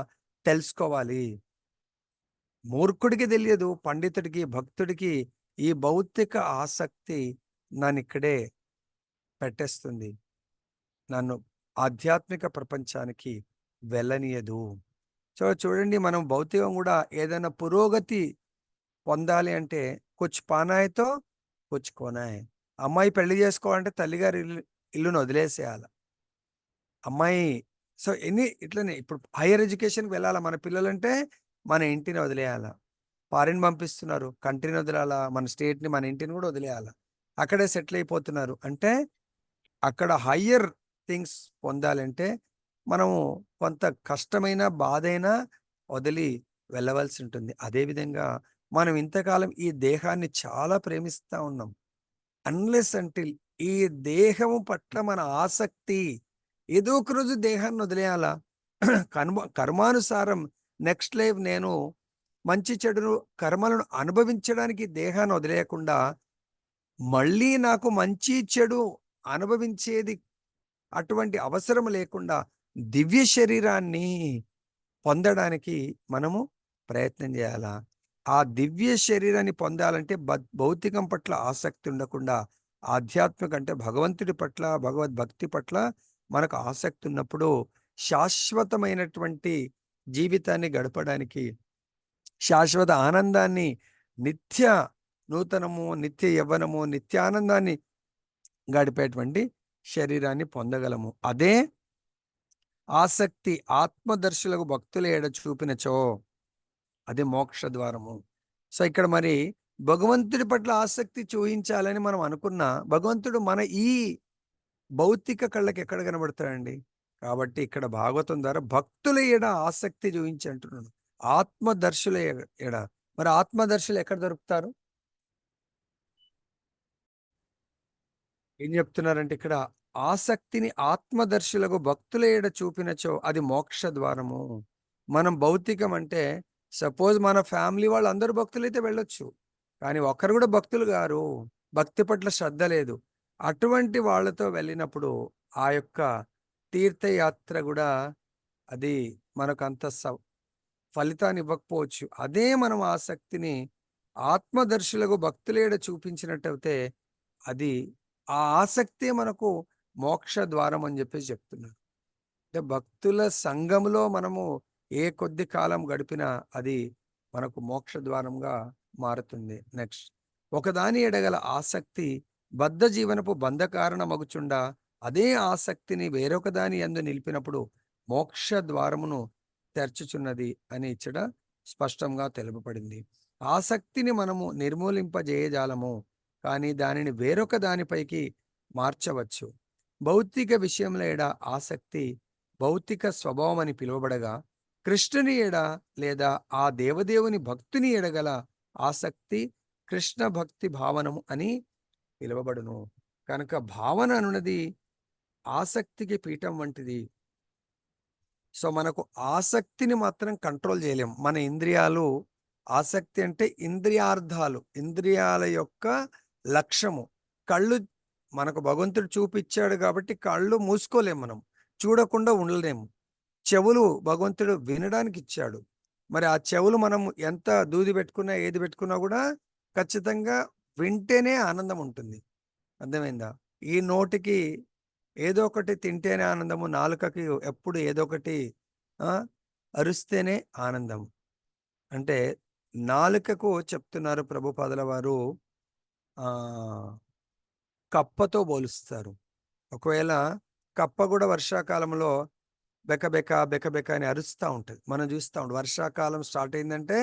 [SPEAKER 1] తెలుసుకోవాలి. మూర్ఖుడికి తెలియదు, పండితుడికి, భక్తుడికి ఈ భౌతిక ఆసక్తి నన్ను ఇక్కడే పెట్టేస్తుంది, నన్ను ఆధ్యాత్మిక ప్రపంచానికి వెళ్ళనీయదు. సో చూడండి, మనం భౌతికం కూడా ఏదైనా పురోగతి పొందాలి అంటే కుచ్ పానాయితో కుచ్ కోనాయ్. అమ్మాయి పెళ్లి చేసుకోవాలంటే తల్లిగారి ఇల్లును వదిలేసేయాలి అమ్మాయి. సో ఇట్లనే ఇప్పుడు హైయర్ ఎడ్యుకేషన్కి వెళ్ళాలా మన పిల్లలంటే మన ఇంటిని వదిలేయాలా. ఫారిన్ పంపిస్తున్నారు, కంట్రీని వదిలేయాలా, మన స్టేట్ని, మన ఇంటిని కూడా వదిలేయాలా. అక్కడే సెటిల్ అయిపోతున్నారు. అంటే అక్కడ హయ్యర్ థింగ్స్ పొందాలంటే మనము కొంత కష్టమైన బాధైనా వదిలి వెళ్ళవలసి ఉంటుంది. అదేవిధంగా మనం ఇంతకాలం ఈ దేహాన్ని చాలా ప్రేమిస్తూ ఉన్నాం. అన్లెస్ అంటిల్ ఈ దేహము పట్ల మన ఆసక్తి, ఏదో ఒక రోజు దేహాన్ని వదిలేయాలా. కర్మానుసారం నెక్స్ట్ లైఫ్ నేను మంచి చెడును కర్మలను అనుభవించడానికి దేహాన్ని వదిలేయకుండా మళ్ళీ నాకు మంచి చెడు అనుభవించేది అటువంటి అవసరం లేకుండా దివ్య శరీరాన్ని పొందడానికి మనము ప్రయత్నం చేయాలా. ఆ దివ్య శరీరాన్ని పొందాలంటే భౌతికం పట్ల ఆసక్తి ఉండకుండా ఆధ్యాత్మిక అంటే భగవంతుడి పట్ల, భగవద్భక్తి పట్ల మనకు ఆసక్తి ఉన్నప్పుడు శాశ్వతమైనటువంటి జీవితాన్ని గడపడానికి, శాశ్వత ఆనందాన్ని, నిత్య నూతనము, నిత్య యవ్వనము, నిత్యానందాన్ని గడిపేటువంటి శరీరాన్ని పొందగలము. అదే ఆసక్తి ఆత్మదర్శులకు భక్తుల ఎడ చూపినచో అది మోక్ష ద్వారము. సో ఇక్కడ మరి భగవంతుడి పట్ల ఆసక్తి చూపించాలని మనం అనుకున్నా భగవంతుడు మన ఈ భౌతిక కళ్ళకి ఎక్కడ కనబడతాడండి. కాబట్టి ఇక్కడ భాగవతం ద్వారా భక్తుల ఎడ ఆసక్తి చూపించి అంటున్నాడు, ఆత్మదర్శుల ఎడ. మరి ఆత్మదర్శులు ఎక్కడ దొరుకుతారు? ఏం చెప్తున్నారంటే ఇక్కడ ఆసక్తిని ఆత్మదర్శులకు భక్తుల ఎడ చూపినచో అది మోక్ష ద్వారము. మనం భౌతికం అంటే సపోజ్ మన ఫ్యామిలీ వాళ్ళు అందరూ భక్తులైతే వెళ్ళొచ్చు, కానీ ఒక్కరు కూడా భక్తులు గారు, భక్తి పట్ల శ్రద్ధ లేదు. అటువంటి వాళ్ళతో వెళ్ళినప్పుడు ఆ యొక్క తీర్థయాత్ర కూడా అది మనకు అంత ఫలితాన్ని ఇవ్వకపోవచ్చు. అదే మనం ఆసక్తిని ఆత్మదర్శులకు భక్తులేడ చూపించినట్టయితే అది ఆ ఆసక్తే మనకు మోక్ష ద్వారం అని చెప్పేసి చెప్తున్నారు. అంటే భక్తుల సంఘంలో మనము ఏ కొద్ది కాలం గడిపినా అది మనకు మోక్ష ద్వారంగా మారుతుంది. నెక్స్ట్, ఒకదాని ఎడగల ఆసక్తి బద్ధ జీవనపు బంధకారణమగుచుండా అదే ఆసక్తిని వేరొక దాని యందు నిలిపినప్పుడు మోక్ష ద్వారమును తెరచుచున్నది అని ఇచ్చట స్పష్టంగా తెలుపబడింది. ఆసక్తిని మనము నిర్మూలింపజేయజాలము, కానీ దానిని వేరొక దానిపైకి మార్చవచ్చు. భౌతిక విషయంలో ఎడ ఆసక్తి భౌతిక స్వభావం అని పిలువబడగా, కృష్ణుని ఎడ లేదా ఆ దేవదేవుని భక్తుని ఎడగల ఆసక్తి కృష్ణ భక్తి భావనము అని పిలువబడును. కనుక భావన అనున్నది ఆసక్తికి పీఠం వంటిది. సో మనకు ఆసక్తిని మాత్రం కంట్రోల్ చేయలేం. మన ఇంద్రియాలు, ఆసక్తి అంటే ఇంద్రియార్థాలు, ఇంద్రియాల యొక్క లక్ష్యము. కళ్ళు మనకు భగవంతుడు చూపించాడు కాబట్టి కళ్ళు మూసుకోలేం, మనం చూడకుండా ఉండలేము. చెవులు భగవంతుడు వినడానికి ఇచ్చాడు, మరి ఆ చెవులు మనం ఎంత దూది పెట్టుకున్నా ఏది పెట్టుకున్నా కూడా ఖచ్చితంగా వింటేనే ఆనందం ఉంటుంది. అర్థమైందా? ఈ నోటికి ఏదో ఒకటి తింటేనే ఆనందము, నాలుకకి ఎప్పుడు ఏదో ఒకటి అరుస్తేనే ఆనందం. అంటే నాలుకకు చెప్తున్నారు ప్రభుపాదుల వారు కప్పతో పోలుస్తారు. ఒకవేళ కప్ప కూడా వర్షాకాలంలో బెకబెక బెకబెక అని అరుస్తూ ఉంటుంది. మనం చూస్తూ ఉంటాం, వర్షాకాలం స్టార్ట్ అయిందంటే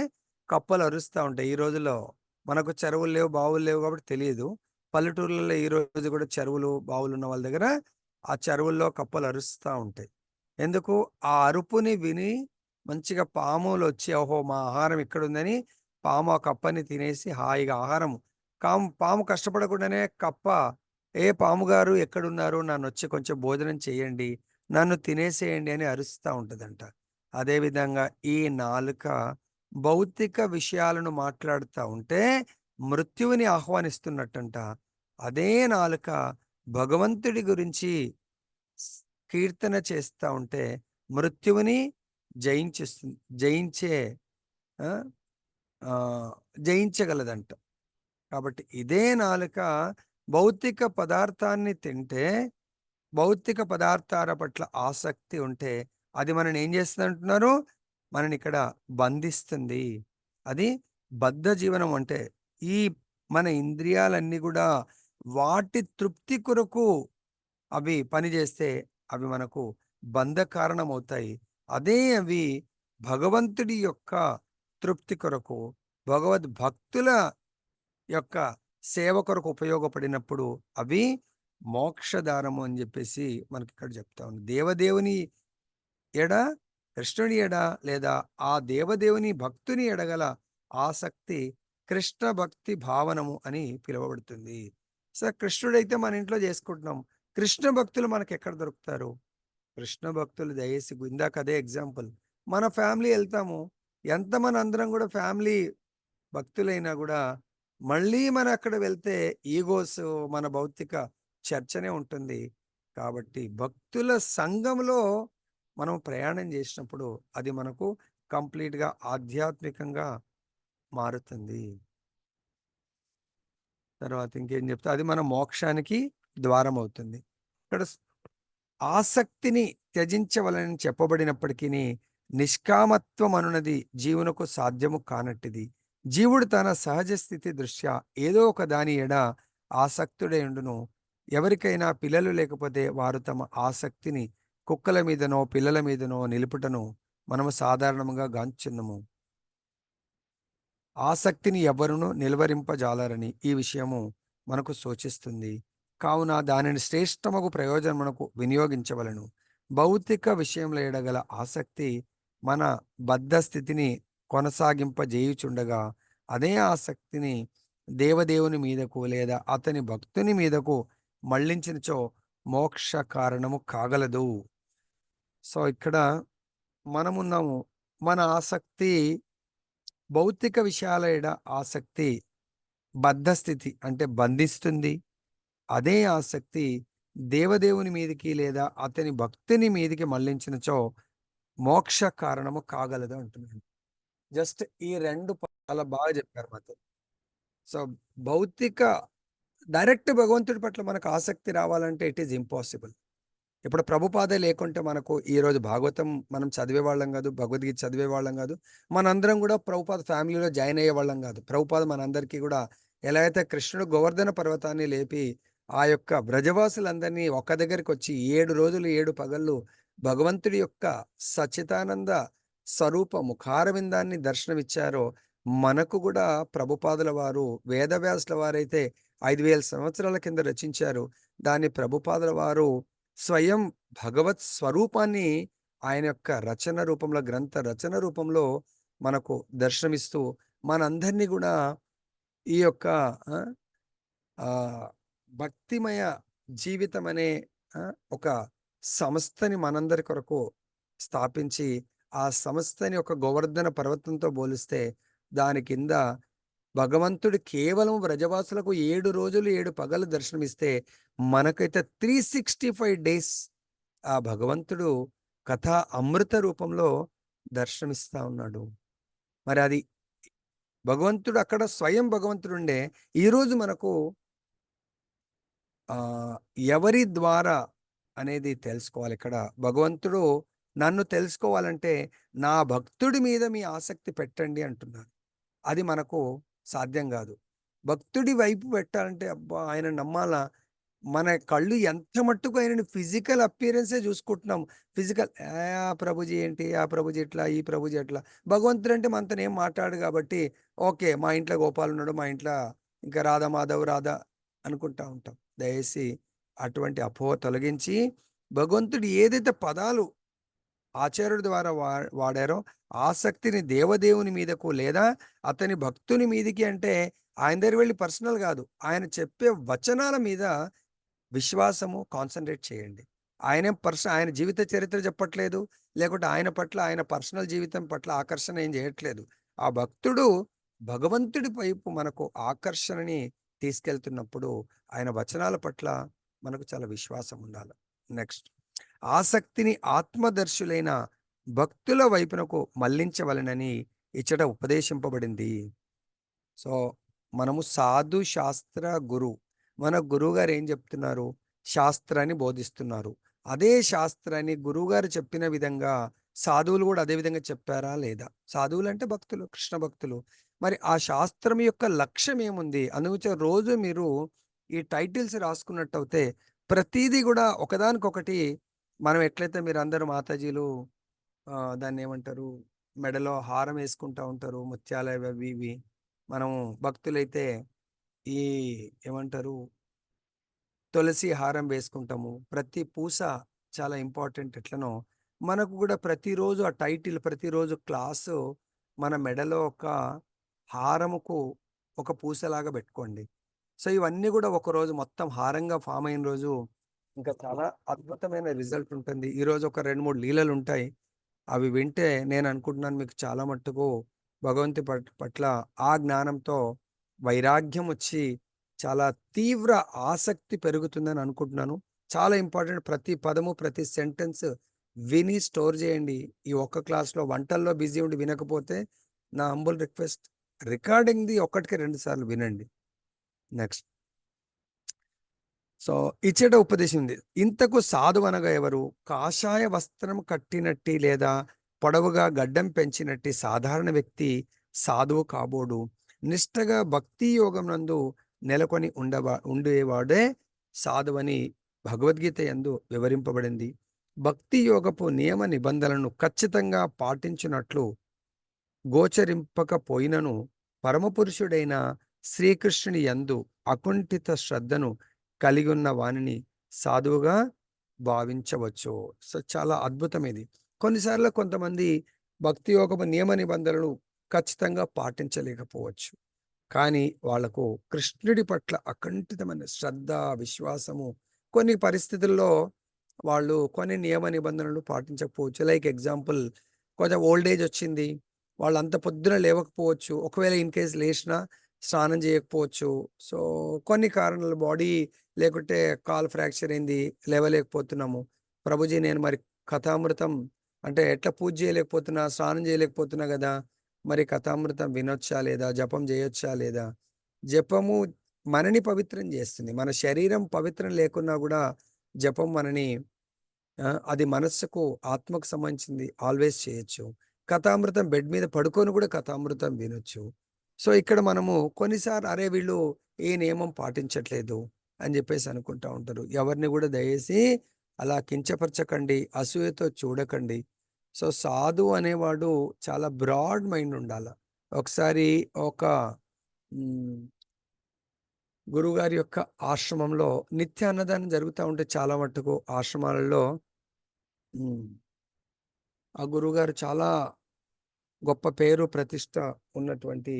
[SPEAKER 1] కప్పలు అరుస్తూ ఉంటాయి. ఈ రోజుల్లో మనకు చెరువులు లేవు, బావులు లేవు కాబట్టి తెలియదు. పల్లెటూర్లలో ఈ రోజు కూడా చెరువులు, బావులు ఉన్న వాళ్ళ దగ్గర ఆ చెరువుల్లో కప్పలు అరుస్తా ఉంటాయి. ఎందుకు? ఆ అరుపుని విని మంచిగా పాములొచ్చి, ఓహో! మా ఆహారం ఇక్కడుందని పాము ఆ కప్పని తినేసి హాయిగా ఆహారం పాము కష్టపడకుండానే కప్ప, "ఏ పాముగారు ఎక్కడున్నారు? నన్నొచ్చి కొంచెం భోజనం చేయండి. నన్ను తినేసేయండి" అని అరుస్తా ఉంటదంట. అదేవిధంగా ఈ నాలుక భౌతిక విషయాలను మాట్లాడుతా ఉంటే మృత్యువుని ఆహ్వానిస్తున్నట్టంట. అదే నాలుక భగవంతుడి గురించి స్ కీర్తన చేస్తా ఉంటే మృత్యువుని జయించే ఆ! జయించగలదంట. కాబట్టి ఇదే నాలుక భౌతిక పదార్థాన్ని తింటే, భౌతిక పదార్థాల పట్ల ఆసక్తి ఉంటే, అది మనల్ని ఏం చేస్తుందంటున్నారు? మననిక్కడ బంధిస్తుంది. అది బద్ధ జీవనం అంటే, ఈ మన ఇంద్రియాలన్నీ గూడా వాటి తృప్తి కొరకు అవి పనిచేస్తే, అవి మనకు బంధ కారణమవుతాయి. అదే అవి భగవంతుడి యొక్క తృప్తి కొరకు, భగవద్భక్తుల యొక్క సేవ కొరకు ఉపయోగపడినప్పుడు అవి మోక్షదారము అని జెప్పేసి మనకిక్కడ చెప్తా ఉంది. దేవదేవుని ఎడ, కృష్ణుని ఎడ లేదా ఆ దేవదేవుని భక్తుని ఎడగల ఆసక్తి కృష్ణ భక్తి భావనము అని పిలువబడుతుంది. సో, కృష్ణుడైతే మన ఇంట్లో చేసుకుంటున్నాం. కృష్ణ భక్తులు మనకెక్కడ దొరుకుతారు? కృష్ణ భక్తులు దయచేసి ఇందాక అదే ఎగ్జాంపుల్. మన ఫ్యామిలీ ఎళ్తాము. ఎంత మనందరం గూడా ఫ్యామిలీ భక్తులైనా గూడా, మళ్ళీ మనం అక్కడ వెళ్తే ఈగోస్, మన భౌతిక చర్చనే ఉంటుంది. కాబట్టి భక్తుల సంఘంలో మనం ప్రయాణం చేసినప్పుడు అది మనకు కంప్లీట్‌గా ఆధ్యాత్మికంగా మారుతుంది. తర్వాత ఇంకేం చెప్తా? అది మన మోక్షానికి ద్వారమవుతుంది. ఇక్కడ ఆసక్తిని త్యజించవలెనని చెప్పబడినప్పటికిని, నిష్కామత్వం అనునది జీవునకు సాధ్యము కానట్టిది. జీవుడు తన సహజ స్థితి దృష్ట్యా ఏదో ఒక దాని ఎడ ఆసక్తుడై ఉండును. ఎవరికైనా పిల్లలు లేకపోతే వారు తమ ఆసక్తిని కుక్కల మీదనో, పిల్లల మీదనో నిలుపుటను మనము సాధారణంగా గాంచుచున్నాము. ఆసక్తిని ఎవ్వరును నిలువరింపజాలరని ఈ విషయము మనకు సూచిస్తుంది. కావున దానిని శ్రేష్టమగు ప్రయోజనమునకు వినియోగించవలెను. భౌతిక విషయముల ఎడగల ఆసక్తి మన బద్ధ స్థితిని కొనసాగింపజేయుచుండగా, అదే ఆసక్తిని దేవదేవుని మీదకు లేదా అతని భక్తుని మీదకు మళ్ళించినచో మోక్ష కారణము కాగలదు. సో, ఇక్కడ మనమున్నాము. మన ఆసక్తి భౌతిక విషయాల ఎడ ఆసక్తి బద్ధస్థితి అంటే బంధిస్తుంది. అదే ఆసక్తి దేవదేవుని మీదికి లేదా అతని భక్తుని మీదికి మళ్ళించినచో మోక్ష కారణము కాగలదు అంటున్నాను. జస్ట్ ఈ 2 చాలా బాగా చెప్పారు మాతో. సో, భౌతిక డైరెక్ట్ భగవంతుడి పట్ల మనకు ఆసక్తి రావాలంటే ఇట్ ఈస్ ఇంపాసిబుల్. ఇప్పుడు ప్రభుపాదే లేకుంటే మనకు ఈరోజు భాగవతం మనం చదివేవాళ్ళం గాదు. భగవద్గీత చదివేవాళ్ళం గాదు. మనందరం గూడా ప్రభుపాద ఫ్యామిలీలో జాయిన్ అయ్యేవాళ్ళం గాదు. ప్రభుపాద మనందరికీ గూడా ఎలా అయితే కృష్ణుడు గోవర్ధన పర్వతాన్ని లేపి, ఆ యొక్క బ్రజవాసులందరినీ ఒక్క దగ్గరికొచ్చి 7 రోజులు 7 పగళ్ళు భగవంతుడి యొక్క సచ్చిదానంద స్వరూప ముఖారవిందాన్ని దర్శనమిచ్చారో, మనకు గూడా ప్రభుపాదుల వారు వేదవ్యాసుల వారైతే 5000 సంవత్సరాల కింద రచించారు. దాన్ని ప్రభుపాదుల వారు స్వయం భగవత్ స్వరూపాన్ని ఆయన యొక్క రచన రూపంలో, గ్రంథ రచన రూపంలో మనకు దర్శనమిస్తూ మనందరినీ గూడా ఈ యొక్క ఆ! భక్తిమయ జీవితం అనే ఒక సంస్థని మనందరి కొరకు స్థాపించి, ఆ సంస్థని ఒక గోవర్ధన పర్వతంతో పోలిస్తే దాని కింద భగవంతుడు కేవలం వ్రజవాసులకు 7 రోజులు 7 పగలు దర్శనమిస్తే, మనకైతే 365 డేస్ ఆ భగవంతుడు కథా అమృత రూపంలో దర్శనమిస్తా ఉన్నాడు. మరి అది భగవంతుడు అక్కడ స్వయం భగవంతుడుండే ఈరోజు మనకు ఆహ్, ఎవరి ద్వారా అనేది తెలుసుకోవాలి. ఇక్కడ భగవంతుడు నన్ను తెలుసుకోవాలంటే నా భక్తుడి మీద మీ ఆసక్తి పెట్టండి అంటున్నారు. అది మనకు సాధ్యం గాదు. భక్తుడి వైపు పెట్టాలంటే అబ్బా! ఆయన నమ్మాలా? మన కళ్ళు ఎంత మట్టుకు ఆయనని ఫిజికల్ అపియరెన్సే చూసుకుంటున్నాం. ఫిజికల్ ఆ ప్రభుజీ ఏంటి? ఆ ప్రభుజీ ఇట్లా, ఈ ప్రభుజీ అట్లా. భగవంతుడంటే మనతోని ఏం మాట్లాడడు కాబట్టి ఓకే, మా ఇంట్లో గోపాల్ ఉన్నాడు, మా ఇంట్లో ఇంకా రాధా మాధవ్ రాధా అనుకుంటా ఉంటాం. దయచేసి అటువంటి అపోహ తొలగించి భగవంతుడు ఏదైతే పదాలు ఆచార్యుడి ద్వారా వాడారో ఆసక్తిని దేవదేవుని మీదకు లేదా అతని భక్తుని మీదికి, అంటే ఆయన దగ్గర వెళ్ళి పర్సనల్ కాదు, ఆయన చెప్పే వచనాల మీద విశ్వాసము కాన్సన్ట్రేట్ చేయండి. ఆయన జీవిత చరిత్ర చెప్పట్లేదు, లేకుంటే ఆయన పట్ల ఆయన పర్సనల్ జీవితం పట్ల ఆకర్షణ ఏం చేయట్లేదు. ఆ భక్తుడు భగవంతుడి వైపు మనకు ఆకర్షణని తీసుకెళ్తున్నప్పుడు ఆయన వచనాల పట్ల మనకు చాలా విశ్వాసం ఉండాలి. నెక్స్ట్, ఆసక్తిని ఆత్మదర్శులైన భక్తుల వైపునకు మళ్లించవలనని ఇచ్చట ఉపదేశింపబడింది. సో మనము సాధు శాస్త్ర గురు, మన గురువుగారు ఏం చెప్తున్నారు? శాస్త్రాన్ని బోధిస్తున్నారు. అదే శాస్త్రాన్ని గురువుగారు చెప్పిన విధంగా సాధువులు కూడా అదే విధంగా చెప్పారా లేదా? సాధువులు అంటే భక్తులు, కృష్ణ భక్తులు. మరి ఆ శాస్త్రం యొక్క లక్ష్యం ఏముంది? అందుగురించి రోజు మీరు ఈ టైటిల్స్ రాసుకున్నట్టయితే ప్రతిదీ కూడా ఒకదానికొకటి, మనం ఎట్లయితే మీరు అందరూ మాతాజీలు దాన్ని ఏమంటారు, మెడలో హారం వేసుకుంటా ఉంటారు, ముత్యాల అవి ఇవి. మనము భక్తులైతే ఈ ఏమంటారు, తులసి హారం వేసుకుంటాము. ప్రతి పూస చాలా ఇంపార్టెంట్. ఎట్లనో మనకు కూడా ప్రతిరోజు ఆ టైటిల్, ప్రతిరోజు క్లాసు మన మెడలో ఒక హారముకు ఒక పూసలాగా పెట్టుకోండి. సో ఇవన్నీ కూడా ఒకరోజు మొత్తం హారంగా ఫామ్ అయిన రోజు ఇంకా చాలా అద్భుతమైన రిజల్ట్ ఉంటుంది. ఈరోజు ఒక 2-3 లీలలు ఉంటాయి. అవి వింటే నేను అనుకుంటున్నాను మీకు చాలా మట్టుకు భగవంతు పట్ల ఆ జ్ఞానంతో వైరాగ్యం వచ్చి చాలా తీవ్ర ఆసక్తి పెరుగుతుందని అనుకుంటున్నాను. చాలా ఇంపార్టెంట్. ప్రతి పదము, ప్రతి సెంటెన్స్ విని స్టోర్ చేయండి. ఈ ఒక్క క్లాస్లో వంటల్లో బిజీ ఉండి వినకపోతే నా హంబుల్ రిక్వెస్ట్, రికార్డింగ్ది ఒక్కటికి 2 సార్లు వినండి. నెక్స్ట్, సో ఇచ్చట ఉపదేశం ఉంది. ఇంతకు సాధు అనగా ఎవరు? కాషాయ వస్త్రం కట్టినట్టి లేదా పొడవుగా గడ్డం పెంచినట్టి సాధారణ వ్యక్తి సాధువు కాబోడు. నిష్టగా భక్తి యోగం నందు నెలకొని ఉండేవాడే సాధువని భగవద్గీత యందు వివరింపబడింది. భక్తి యోగపు నియమ నిబంధనలను ఖచ్చితంగా పాటించినట్లు గోచరింపకపోయినను పరమపురుషుడైన శ్రీకృష్ణుని యందు అకుంఠిత శ్రద్ధను కలిగి ఉన్న వానిని సాధువుగా భావించవచ్చు. సో చాలా అద్భుతం ఇది. కొన్నిసార్లు కొంతమంది భక్తి యోగపు నియమ నిబంధనలు ఖచ్చితంగా పాటించలేకపోవచ్చు, కానీ వాళ్లకు కృష్ణుడి పట్ల అకంఠితమైన శ్రద్ధ, విశ్వాసము, కొన్ని పరిస్థితుల్లో వాళ్ళు కొన్ని నియమ నిబంధనలు పాటించకపోవచ్చు. లైక్ ఎగ్జాంపుల్, కొంచెం ఓల్డ్ ఏజ్ వచ్చింది, వాళ్ళు అంత పొద్దున లేవకపోవచ్చు, ఒకవేళ ఇన్ కేస్ లేచినా స్నానం చేయకపోవచ్చు. సో కొన్ని కారణాలు, బాడీ లేకుంటే కాల్ ఫ్రాక్చర్ అయింది, లేవలేకపోతున్నాము. ప్రభుజీ నేను మరి కథామృతం అంటే ఎట్లా పూజ చేయలేకపోతున్నా, స్నానం చేయలేకపోతున్నా కదా, మరి కథామృతం వినొచ్చా లేదా, జపం చేయొచ్చా లేదా? జపము మనని పవిత్రం చేస్తుంది. మన శరీరం పవిత్రం లేకున్నా కూడా జపం మనని అది మనస్సుకు, ఆత్మకు సంబంధించింది, ఆల్వేస్ చేయొచ్చు. కథామృతం బెడ్ మీద పడుకొని కూడా కథామృతం వినొచ్చు. సో ఇక్కడ మనము కొన్నిసార్లు అరే వీళ్ళు ఏ నియమం పాటించట్లేదు అని చెప్పేసి అనుకుంటా ఉంటారు. ఎవరిని కూడా దయచేసి అలా కించపరచకండి, అసూయతో చూడకండి. సో సాధు అనేవాడు చాలా బ్రాడ్ మైండ్ ఉండాలి. ఒకసారి ఒక గురువుగారి యొక్క ఆశ్రమంలో నిత్య అన్నదానం జరుగుతూ ఉంటే చాలా మట్టుకు ఆశ్రమాలలో ఆ గురువుగారు చాలా గొప్ప పేరు ప్రతిష్ట ఉన్నటువంటి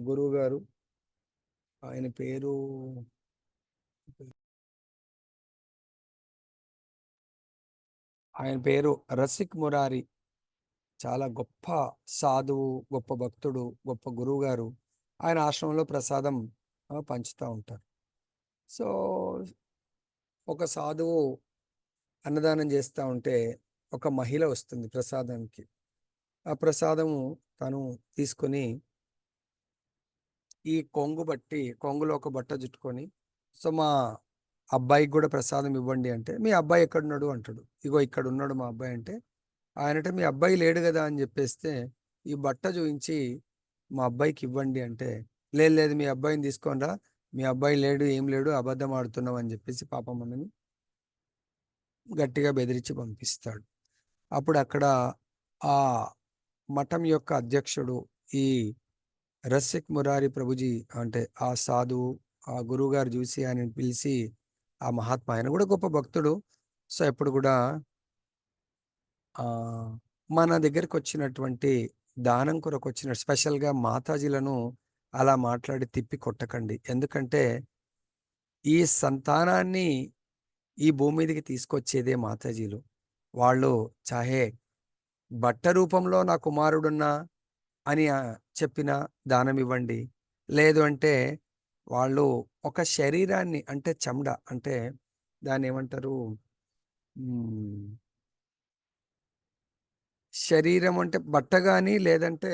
[SPEAKER 1] గురువు గారు. ఆయన పేరు రసిక్ మురారి. చాలా గొప్ప సాధువు, గొప్ప భక్తుడు, గొప్ప గురువు గారు. ఆయన ఆశ్రమంలో ప్రసాదం పంచుతూ ఉంటారు. సో ఒక సాధువు అన్నదానం చేస్తూ ఉంటే ఒక మహిళ వస్తుంది ప్రసాదానికి. ఆ ప్రసాదము తను తీసుకొని ఈ కొంగులో ఒక బట్ట చుట్టుకొని, సో మా అబ్బాయికి కూడా ప్రసాదం ఇవ్వండి అంటే, మీ అబ్బాయి ఎక్కడున్నాడు అంటాడు. ఇగో ఇక్కడ ఉన్నాడు మా అబ్బాయి అంటే, ఆయనంటే మీ అబ్బాయి లేడు కదా అని చెప్పేస్తే ఈ బట్ట చూపించి మా అబ్బాయికి ఇవ్వండి అంటే, లేదు మీ అబ్బాయిని తీసుకోనరా, మీ అబ్బాయి లేడు, ఏం లేడు, అబద్ధం ఆడుతున్నావు అని చెప్పేసి పాపం మనని గట్టిగా బెదిరించి పంపిస్తాడు. అప్పుడు అక్కడ ఆ మఠం యొక్క అధ్యక్షుడు ఈ రసిక్ మురారి ప్రభుజీ అంటే ఆ సాధువు, ఆ గురువు గారు చూసి ఆయన పిలిచి, ఆ మహాత్మా ఆయన కూడా గొప్ప భక్తుడు. సో ఎప్పుడు కూడా ఆ మన దగ్గరికి వచ్చినటువంటి దానం కొరకు వచ్చిన స్పెషల్గా మాతాజీలను అలా మాట్లాడి తిప్పి కొట్టకండి. ఎందుకంటే ఈ సంతానాన్ని ఈ భూమి మీదకి తీసుకొచ్చేదే మాతాజీలు. వాళ్ళు చాహే బట్ట రూపంలో నా కుమారుడున్నా అని చెప్పిన దానం ఇవ్వండి. లేదు అంటే వాళ్ళు ఒక శరీరాన్ని అంటే చెమడ అంటే దాన్ని ఏమంటారు, శరీరం అంటే బట్ట కానీ లేదంటే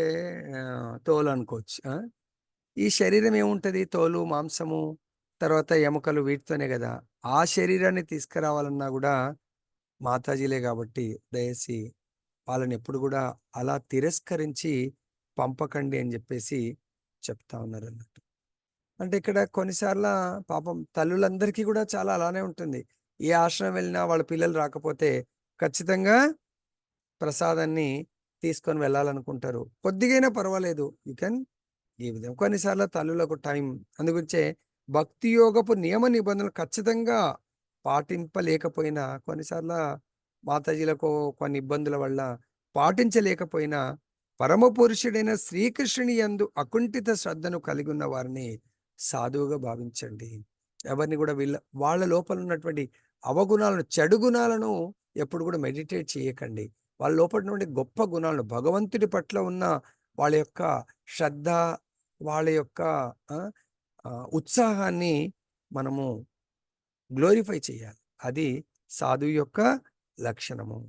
[SPEAKER 1] తోలు అనుకోవచ్చు. ఈ శరీరం ఏముంటుంది, తోలు మాంసము తర్వాత ఎముకలు వీటితోనే కదా. ఆ శరీరాన్ని తీసుకురావాలన్నా కూడా మాతాజీలే కాబట్టి దయచేసి వాళ్ళని ఎప్పుడు కూడా అలా తిరస్కరించి పంపకండి అని చెప్పేసి చెప్తా ఉన్నారు అన్నట్టు. అంటే ఇక్కడ కొన్నిసార్లు పాపం తల్లులందరికీ కూడా చాలా అలానే ఉంటుంది. ఏ ఆశ్రమం వెళ్ళినా వాళ్ళ పిల్లలు రాకపోతే ఖచ్చితంగా ప్రసాదాన్ని తీసుకొని వెళ్ళాలనుకుంటారు. కొద్దిగైనా పర్వాలేదు, యూ కెన్ గివ్ దెమ్. కొన్నిసార్లు తల్లులకు టైం, అందుగురించే భక్తి యోగపు నియమ నిబంధనలు ఖచ్చితంగా పాటింపలేకపోయినా, కొన్నిసార్లు మాతాజీలకు కొన్ని ఇబ్బందుల వల్ల పాటించలేకపోయినా, పరమ పురుషుడైన శ్రీకృష్ణుని యందు అకుంఠిత శ్రద్ధను కలిగి ఉన్న వారిని సాధువుగా భావించండి. ఎవరిని కూడా వాళ్ళ లోపల ఉన్నటువంటి అవగుణాలను, చెడు గుణాలను ఎప్పుడు కూడా మెడిటేట్ చేయకండి. వాళ్ళ లోపల నుండి గొప్ప గుణాలను, భగవంతుడి పట్ల ఉన్న వాళ్ళ యొక్క శ్రద్ధ, వాళ్ళ యొక్క ఉత్సాహాన్ని మనము గ్లోరిఫై చేయాలి. అది సాధువు యొక్క లక్షణము.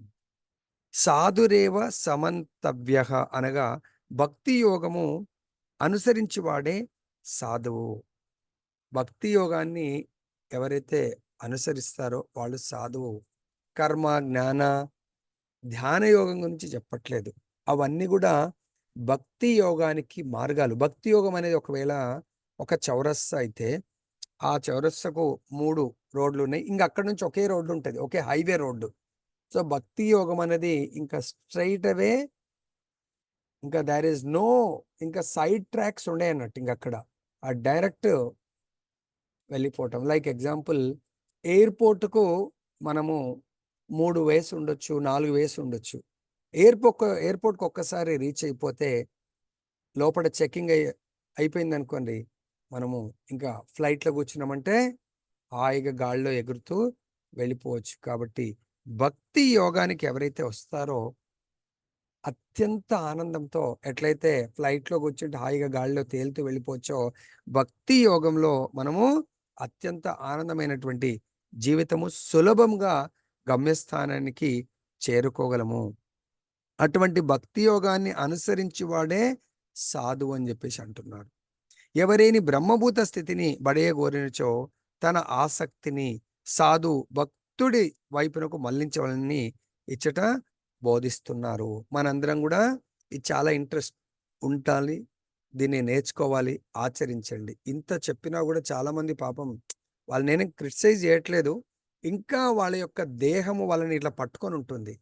[SPEAKER 1] సాధురేవ సమంతవ్య అనగా భక్తి యోగము అనుసరించువాడే సాధువు. భక్తి యోగాన్ని ఎవరైతే అనుసరిస్తారో వాళ్ళు సాధువు. కర్మ, జ్ఞాన, ధ్యాన యోగం గురించి చెప్పట్లేదు. అవన్నీ కూడా భక్తి యోగానికి మార్గాలు. భక్తి యోగం అనేది ఒకవేళ ఒక చౌరస్తా అయితే ఆ చౌరస్తాకు 3 రోడ్లు ఉన్నాయి. ఇంకా అక్కడ నుంచి ఒకే రోడ్డు ఉంటుంది, ఒకే హైవే రోడ్డు. సో భక్తి యోగం అనేది ఇంకా స్ట్రైట్ అవే, ఇంకా దేర్ ఈస్ నో ఇంకా సైడ్ ట్రాక్స్ ఉండే అన్నట్టు. ఇంక అక్కడ ఆ డైరెక్ట్ వెళ్ళిపోవటం. లైక్ ఎగ్జాంపుల్, ఎయిర్పోర్ట్కు మనము 3 వేస్ ఉండొచ్చు, 4 వేస్ ఉండొచ్చు. ఎయిర్పోర్ట్కి ఒక్కసారి రీచ్ అయిపోతే లోపల చెక్కింగ్ అయిపోయింది అనుకోండి, మనము ఇంకా ఫ్లైట్లో కూర్చున్నామంటే హాయిగా గాల్లో ఎగురుతూ వెళ్ళిపోవచ్చు. కాబట్టి భక్తి యోగానికి ఎవరైతే వస్తారో అత్యంత ఆనందంతో, ఎట్లయితే ఫ్లైట్లో కూర్చుంటే హాయిగా గాలిలో తేలుతూ వెళ్ళిపోవచ్చో, భక్తి యోగంలో మనము అత్యంత ఆనందమైనటువంటి జీవితము సులభంగా గమ్యస్థానానికి చేరుకోగలము. అటువంటి భక్తి యోగాన్ని అనుసరించి వాడే సాధువు అని చెప్పేసి అంటున్నారు. ఎవరేని బ్రహ్మభూత స్థితిని బడయగోరినచో తన ఆసక్తిని సాధు భక్తుడి వైపునకు మళ్లించవాలని ఇచ్చట బోధిస్తున్నారు. మనందరం కూడా ఇది చాలా ఇంట్రెస్ట్ ఉండాలి, దీన్ని నేర్చుకోవాలి, ఆచరించండి. ఇంత చెప్పినా కూడా చాలా మంది పాపం వాళ్ళు, నేను క్రిటిసైజ్ చేయట్లేదు, ఇంకా వాళ్ళ యొక్క దేహము వాళ్ళని ఇట్లా పట్టుకొని ఉంటుంది.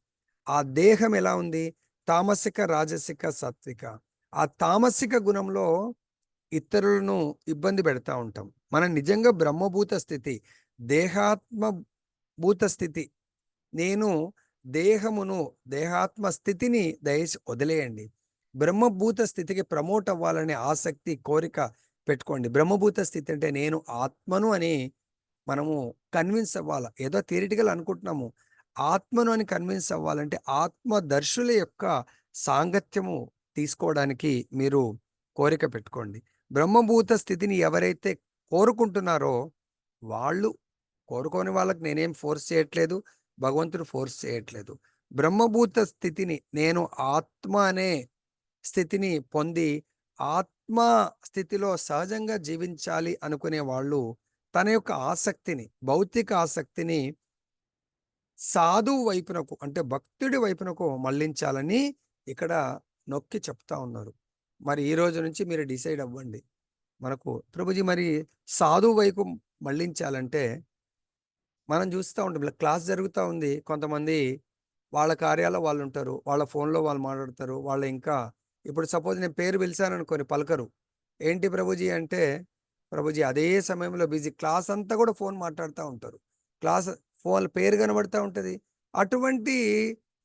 [SPEAKER 1] ఆ దేహం ఎలా ఉంది, తామసిక, రాజసిక, సాత్విక. ఆ తామసిక గుణంలో ఇతరులను ఇబ్బంది పెడతా ఉంటాం. మనం నిజంగా బ్రహ్మభూత స్థితి, దేహాత్మ భూత స్థితి, నేను దేహమును, దేహాత్మ స్థితిని దయచేసి వదిలేయండి. బ్రహ్మభూత స్థితికి ప్రమోట్ అవ్వాలనే ఆసక్తి, కోరిక పెట్టుకోండి. బ్రహ్మభూత స్థితి అంటే నేను ఆత్మను అని మనము కన్విన్స్ అవ్వాలి. ఏదో థియరిటికల్ అనుకుంటున్నాము, ఆత్మను అని కన్విన్స్ అవ్వాలంటే ఆత్మదర్శుల యొక్క సాంగత్యము తీసుకోవడానికి మీరు కోరిక పెట్టుకోండి. బ్రహ్మభూత స్థితిని ఎవరైతే కోరుకుంటున్నారో వాళ్ళు, కోరుకోని వాళ్ళకి నేనేం ఫోర్స్ చేయట్లేదు, భగవంతుడు ఫోర్స్ చేయట్లేదు. బ్రహ్మభూత స్థితిని, నేను ఆత్మ అనే స్థితిని పొంది ఆత్మ స్థితిలో సహజంగా జీవించాలి అనుకునే వాళ్ళు తన యొక్క ఆసక్తిని, భౌతిక ఆసక్తిని సాధువు వైపునకు అంటే భక్తుడి వైపునకు మళ్లించాలని ఇక్కడ నొక్కి చెప్తా ఉన్నారు. మరి ఈ రోజు నుంచి మీరు డిసైడ్ అవ్వండి. మనకు ప్రభుజీ మరి సాధువు వైపు మళ్లించాలంటే మనం చూస్తూ ఉంటాం, క్లాస్ జరుగుతూ ఉంది, కొంతమంది వాళ్ళ కార్యాల్లో వాళ్ళు ఉంటారు, వాళ్ళ ఫోన్లో వాళ్ళు మాట్లాడతారు. వాళ్ళు ఇంకా ఇప్పుడు సపోజ్ నేను పేరు పిలిచాను అనుకోని పలకరు, ఏంటి ప్రభుజీ అంటే, ప్రభుజీ అదే సమయంలో బిజీ, క్లాస్ అంతా కూడా ఫోన్ మాట్లాడుతూ ఉంటారు. క్లాస్ ఫోన్ పేరు కనబడతా ఉంటుంది. అటువంటి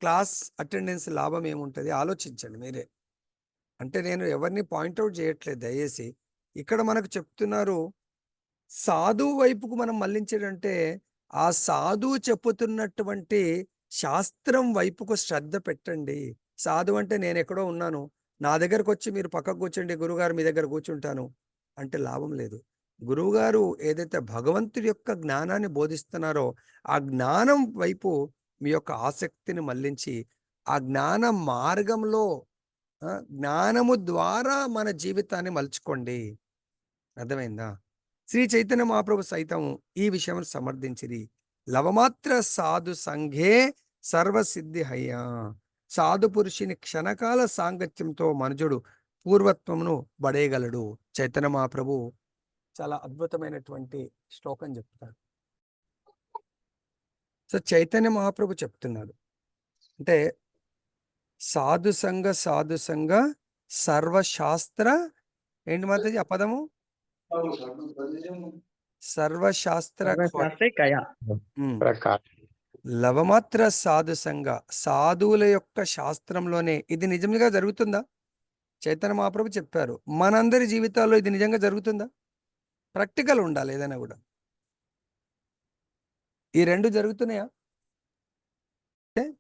[SPEAKER 1] క్లాస్ అటెండెన్స్ లాభం ఏముంటుంది ఆలోచించండి మీరే. అంటే నేను ఎవరిని పాయింట్అవుట్ చేయట్లేదు దయచేసి. ఇక్కడ మనకు చెప్తున్నారు సాధువు వైపుకు మనం మళ్ళించాడంటే ఆ సాధువు చెప్పుతున్నటువంటి శాస్త్రం వైపుకు శ్రద్ధ పెట్టండి. సాధువు అంటే నేను ఎక్కడో ఉన్నాను, నా దగ్గరకు వచ్చి మీరు పక్కకు కూర్చోండి, గురుగారు మీ దగ్గర కూర్చుంటాను అంటే లాభం లేదు. గురువుగారు ఏదైతే భగవంతుడి యొక్క జ్ఞానాన్ని బోధిస్తున్నారో ఆ జ్ఞానం వైపు మీ యొక్క ఆసక్తిని మళ్ళించి ఆ జ్ఞాన మార్గంలో జ్ఞానము ద్వారా మన జీవితాన్ని మలుచుకోండి. అర్థమైందా? శ్రీ చైతన్య మహాప్రభు సైతం ఈ విషయం సమర్థించిరి. లవమాత్ర సాధు సంఘే సర్వసిద్ధి హయ్యా. సాధు పురుషుని క్షణకాల సాంగత్యంతో మనుజుడు పూర్వత్వమును బడేయగలడు. చైతన్య మహాప్రభు చాలా అద్భుతమైనటువంటి శ్లోకం చెప్తాడు. సో చైతన్య మహాప్రభు చెప్తున్నాడు అంటే సాధు సంఘ సర్వశాస్త్ర ఏంటి మాతాజీ ఆ పదము? సర్వశాస్త్ర లవమాత్ర సాధు సంఘ, సాధువుల యొక్క శాస్త్రంలోనే ఇది నిజంగా జరుగుతుందా? చైతన్య మహాప్రభు చెప్పారు. మనందరి జీవితాల్లో ఇది నిజంగా జరుగుతుందా? ప్రాక్టికల్ ఉండాలి ఏదైనా కూడా. ఈ రెండు జరుగుతున్నాయా?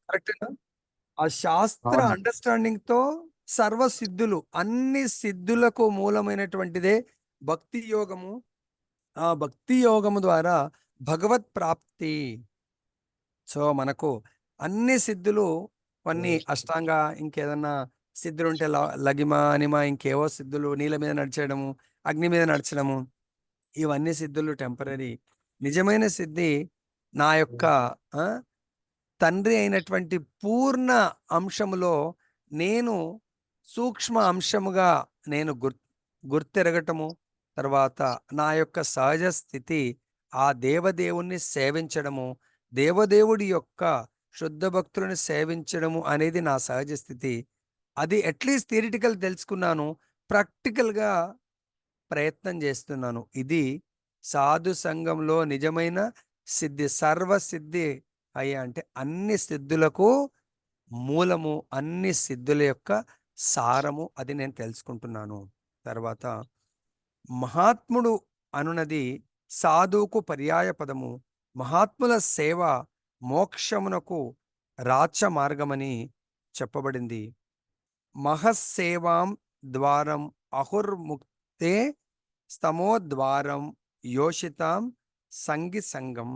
[SPEAKER 1] కరెక్టేనా? ఆ శాస్త్ర అండర్స్టాండింగ్ తో సర్వ సిద్ధులు, అన్ని సిద్ధులకు మూలమైనటువంటిదే భక్తి యోగము. ఆ భక్తి యోగము ద్వారా భగవత్ ప్రాప్తి. సో మనకు అన్ని సిద్ధులు, కొన్ని అష్టాంగ, ఇంకేదన్నా సిద్ధులు ఉంటే లగిమ అనిమ, ఇంకేవో సిద్ధులు, నీళ్ళ మీద నడిచేయడము, అగ్ని మీద నడచడము, ఇవన్నీ సిద్ధులు టెంపరీ. నిజమైన సిద్ధి నా యొక్క తండ్రి అయినటువంటి పూర్ణ అంశములో నేను సూక్ష్మ అంశముగా నేను గుర్తెరగటము, తర్వాత నా యొక్క సహజ స్థితి ఆ దేవదేవుణ్ణి సేవించడము, దేవదేవుడి యొక్క శుద్ధ భక్తులను సేవించడము అనేది నా సహజ స్థితి. అది అట్లీస్ట్ థియరిటికల్ తెలుసుకున్నాను, ప్రాక్టికల్గా ప్రయత్నం చేస్తున్నాను. ఇది సాధు సంఘంలో నిజమైన సిద్ధి. సర్వసిద్ధి అయ్యా అంటే అన్ని సిద్ధులకు మూలము, అన్ని సిద్ధుల యొక్క సారము, అది నేను తెలుసుకుంటున్నాను. తర్వాత మహాత్ముడు అనున్నది సాధువుకు పర్యాయ పదము. మహాత్ముల సేవ మోక్షమునకు రాచ మార్గమని చెప్పబడింది. మహస్సేవాం ద్వారం అహుర్ముక్తే స్తమోద్వారం యోషితాం సంగి సంగం.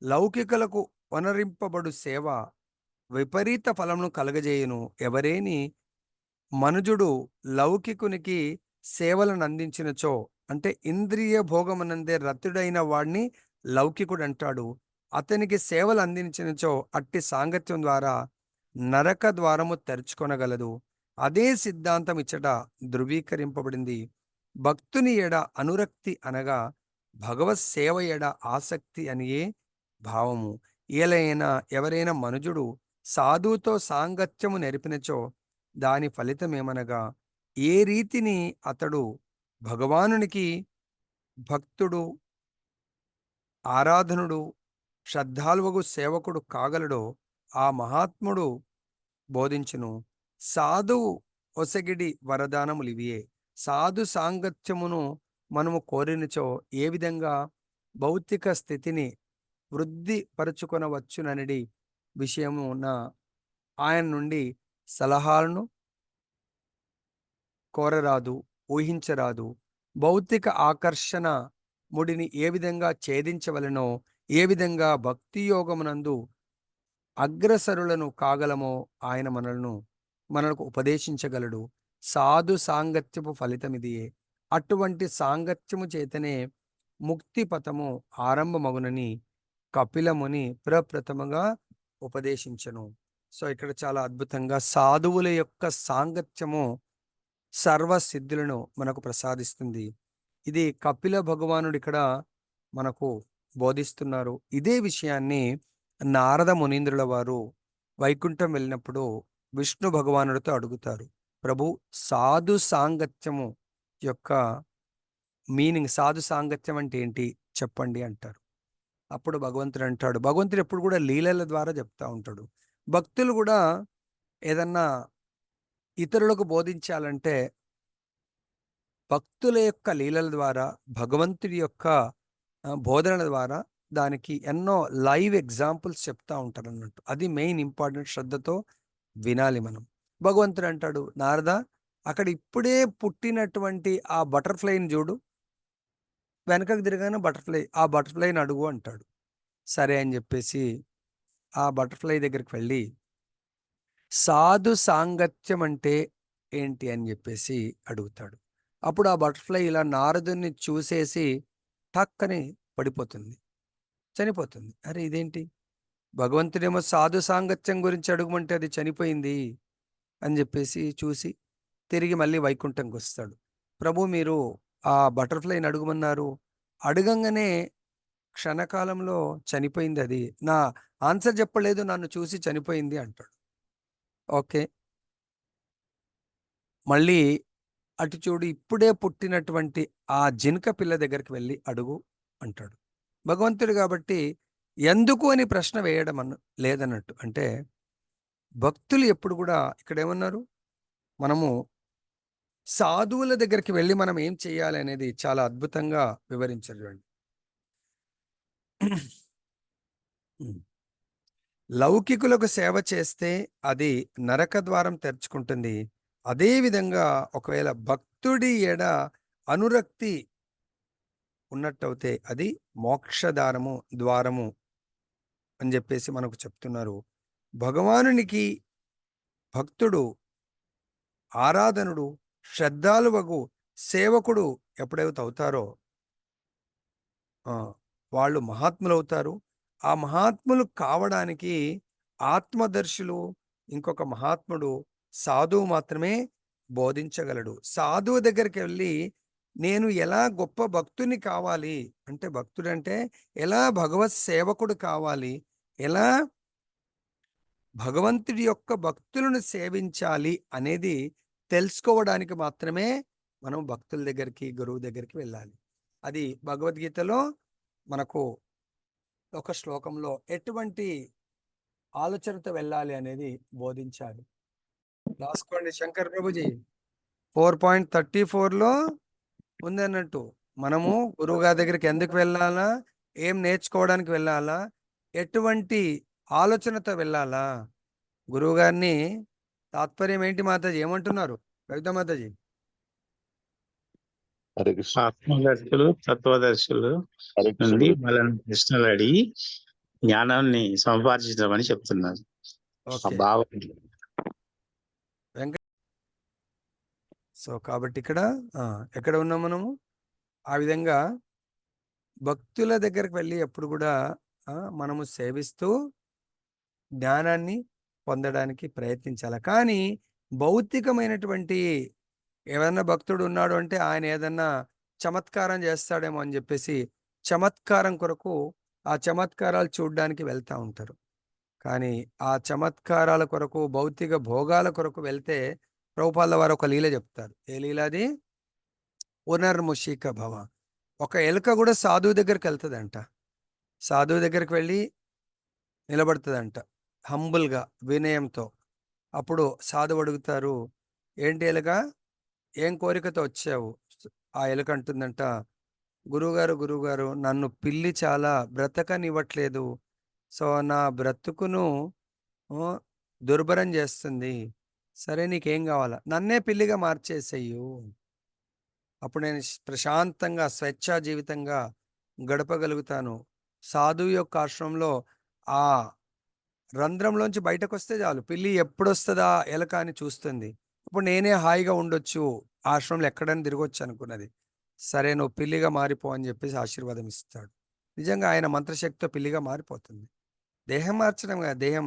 [SPEAKER 1] లౌకికలకు వనరింపబడు సేవ విపరీత ఫలమును కలగజేయును. ఎవరేని మనుజుడు లౌకికునికి సేవలను అందించినచో, అంటే ఇంద్రియ భోగమునందే రతుడైన వాడిని లౌకికుడు అంటాడు. అతనికి సేవలు అందించినచో అట్టి సాంగత్యం ద్వారా నరక ద్వారము తెరుచుకొనగలదు. అదే సిద్ధాంతం ఇచ్చట ధృవీకరింపబడింది. భక్తుని ఎడ అనురక్తి అనగా భగవత్ సేవ ఎడ ఆసక్తి అనియే భావము. ఎవరైనా మనుజుడు సాధువుతో సాంగత్యము నెరిపినచో దాని ఫలితమేమనగా ఏ రీతిని అతడు భగవానునికి భక్తుడు, ఆరాధనుడు, శ్రద్ధాలువగు సేవకుడు కాగలడో ఆ మహాత్ముడు బోధించును. సాధువు ఒసగిడి వరదానములివియే. సాధు సాంగత్యమును మనము కోరినచో ఏ విధంగా భౌతిక స్థితిని వృద్ధి పరుచుకొనవచ్చునని విషయమున ఆయన నుండి సలహాలను కోరరాదు, ఊహించరాదు. భౌతిక ఆకర్షణ ముడిని ఏ విధంగా ఛేదించవలనో, ఏ విధంగా భక్తి యోగమునందు అగ్రసరులను కాగలమో ఆయన మనకు ఉపదేశించగలడు. సాధు సాంగత్యపు ఫలితమిదియే. అటువంటి సాంగత్యము చేతనే ముక్తి పథము ఆరంభమగునని కపిలముని ప్రప్రథముగా ఉపదేశించను. సో ఇక్కడ చాలా అద్భుతంగా సాధువుల యొక్క సాంగత్యము సర్వసిద్ధులను మనకు ప్రసాదిస్తుంది. ఇది కపిల భగవానుడు ఇక్కడ మనకు బోధిస్తున్నారు. ఇదే విషయాన్ని నారద మునీంద్రుల వారు వైకుంఠం వెళ్ళినప్పుడు విష్ణు భగవానుడితో అడుగుతారు, ప్రభు సాధు సాంగత్యము యొక్క మీనింగ్, సాధు సాంగత్యం అంటే ఏంటి చెప్పండి అంటారు. అప్పుడు భగవంతుడు అంటాడు, భగవంతుడు ఎప్పుడు కూడా లీలల ద్వారా చెప్తా ఉంటాడు. భక్తులు కూడా ఏదన్నా ఇతరులకు బోధించాలంటే భక్తుల యొక్క లీలల ద్వారా, భగవంతుడి యొక్క బోధనల ద్వారా దానికి ఎన్నో లైవ్ ఎగ్జాంపుల్స్ చెప్తా ఉంటారు అన్నట్టు. అది మెయిన్ ఇంపార్టెంట్. శ్రద్ధతో వినాలి మనం. భగవంతుడు అంటాడు, నారద అక్కడ ఇప్పుడే పుట్టినటువంటి ఆ బటర్ఫ్లైని చూడు, వెనకకు తిరగానే ఆ బటర్ఫ్లైని అడుగు అంటాడు. సరే అని చెప్పేసి ఆ బటర్ఫ్లై దగ్గరికి వెళ్ళి సాధు సాంగత్యం అంటే ఏంటి అని చెప్పేసి అడుగుతాడు. అప్పుడు ఆ బటర్ఫ్లై ఇలా నారదుని చూసేసి టక్కని పడిపోతుంది, చనిపోతుంది. అరే ఇదేంటి, భగవంతుడేమో సాధు సాంగత్యం గురించి అడుగుమంటే అది చనిపోయింది అని చెప్పేసి చూసి తిరిగి మళ్ళీ వైకుంఠంకి వస్తాడు. ప్రభు మీరు ఆ బటర్ఫ్లైని అడుగుమన్నారు, అడగంగానే క్షణకాలంలో చనిపోయింది, అది నా ఆన్సర్ చెప్పలేదు, నన్ను చూసి చనిపోయింది అంటాడు. ఓకే, మళ్ళీ అటు చూడు, ఇప్పుడే పుట్టినటువంటి ఆ జింక పిల్ల దగ్గరికి వెళ్ళి అడుగు అంటాడు. భగవంతుడు కాబట్టి ఎందుకు అని ప్రశ్న వేయడం లేదన్నట్టు. అంటే భక్తులు ఎప్పుడు కూడా ఇక్కడ ఏమన్నారు, మనము సాధువుల దగ్గరికి వెళ్ళి మనం ఏం చేయాలి అనేది చాలా అద్భుతంగా వివరించారు. చూడండి, లౌకికులకు సేవ చేస్తే అది నరక ద్వారం తెరుచుకుంటుంది. అదేవిధంగా ఒకవేళ భక్తుడి ఎడ అనురక్తి ఉన్నట్టయితే అది ద్వారము అని చెప్పేసి మనకు చెప్తున్నారు. భగవానునికి భక్తుడు, ఆరాధనుడు, శ్రద్ధాలువగు సేవకుడు ఎప్పుడైతే అవుతారో వాళ్ళు మహాత్ములు అవుతారు. ఆ మహాత్ములు కావడానికి ఆత్మదర్శులు, ఇంకొక మహాత్ముడు, సాధువు మాత్రమే బోధించగలడు. సాధువు దగ్గరికి వెళ్ళి నేను ఎలా గొప్ప భక్తుని కావాలి అంటే, భక్తుడంటే ఎలా భగవత్ సేవకుడు కావాలి, ఎలా భగవంతుడి యొక్క భక్తులను సేవించాలి అనేది తెలుసుకోవడానికి మాత్రమే మనం భక్తుల దగ్గరికి, గురువు దగ్గరికి వెళ్ళాలి. అది భగవద్గీతలో మనకు ఒక శ్లోకంలో ఎటువంటి ఆలోచనతో వెళ్ళాలి అనేది బోధించాలి. రాసుకోండి, శంకర్ ప్రభుజీ 4.34లో ఉంది అన్నట్టు. మనము గురువు గారి దగ్గరికి ఎందుకు వెళ్ళాలా, ఏం నేర్చుకోవడానికి వెళ్ళాలా, ఎటువంటి ఆలోచనతో వెళ్ళాలా, గురువు గారిని తాత్పర్యం ఏంటి మాతాజీ, ఏమంటున్నారు కవిత మాతాజీ?
[SPEAKER 4] హరే కృష్ణ.
[SPEAKER 5] ఆత్మదర్శులు, తత్వదర్శులు
[SPEAKER 4] హరే కృష్ణ
[SPEAKER 5] నుండి
[SPEAKER 4] గురు.
[SPEAKER 5] వాళ్ళని ప్రశ్నలు అడిగి జ్ఞానాన్ని సంపాదించమని చెప్తున్నారు. ఆ
[SPEAKER 1] ఓకే,
[SPEAKER 5] భావం
[SPEAKER 1] సో కాబట్టి ఇక్కడ ఎక్కడ ఉన్నాం మనము, ఆ విధంగా భక్తుల దగ్గరికి వెళ్ళి ఎప్పుడు కూడా మనము సేవిస్తూ జ్ఞానాన్ని పొందడానికి ప్రయత్నించాలి. కానీ భౌతికమైనటువంటి ఏదన్నా భక్తుడు ఉన్నాడు అంటే ఆయన ఏదన్నా చమత్కారం చేస్తాడేమో అని చెప్పేసి చమత్కారం కొరకు ఆ చమత్కారాలు చూడడానికి వెళ్తూ ఉంటారు. కానీ ఆ చమత్కారాల కొరకు, భౌతిక భోగాల కొరకు వెళ్తే ప్రభుపాదుల వారు ఒక లీల చెప్తారు. ఏ లీల అది? పునర్ముషిక భవ. ఒక ఎలుక కూడా సాధువు దగ్గరికి వెళ్తుందంట. సాధువు దగ్గరికి వెళ్ళి నిలబడుతుందంట హంబుల్గా, వినయంతో. అప్పుడు సాధువు అడుగుతారు, ఏంటి ఎలుక, ఏం కోరికతో వచ్చావు? ఆ ఎలుక అంటుందంట, గురువుగారు నన్ను పిల్లి చాలా బ్రతకనివ్వట్లేదు, సో నా బ్రతుకును దుర్భరం చేస్తుంది. సరే నీకేం కావాలా, నన్నే పిల్లిగా మార్చేసేయు, అప్పుడు నేను ప్రశాంతంగా స్వేచ్ఛా జీవితంగా గడపగలుగుతాను. సాధువు యొక్క ఆశ్రమంలో ఆ రంధ్రంలోంచి బయటకు వస్తే చాలు, పిల్లి ఎప్పుడొస్తుందా ఎలక అని చూస్తుంది. ఇప్పుడు నేనే హాయిగా ఉండొచ్చు, ఆశ్రమంలో ఎక్కడైనా తిరగొచ్చు అనుకున్నది. సరే నువ్వు పిల్లిగా మారిపో అని చెప్పేసి ఆశీర్వాదం ఇస్తాడు. నిజంగా ఆయన మంత్రశక్తితో పిల్లిగా మారిపోతుంది. దేహం మార్చడం కదా, దేహం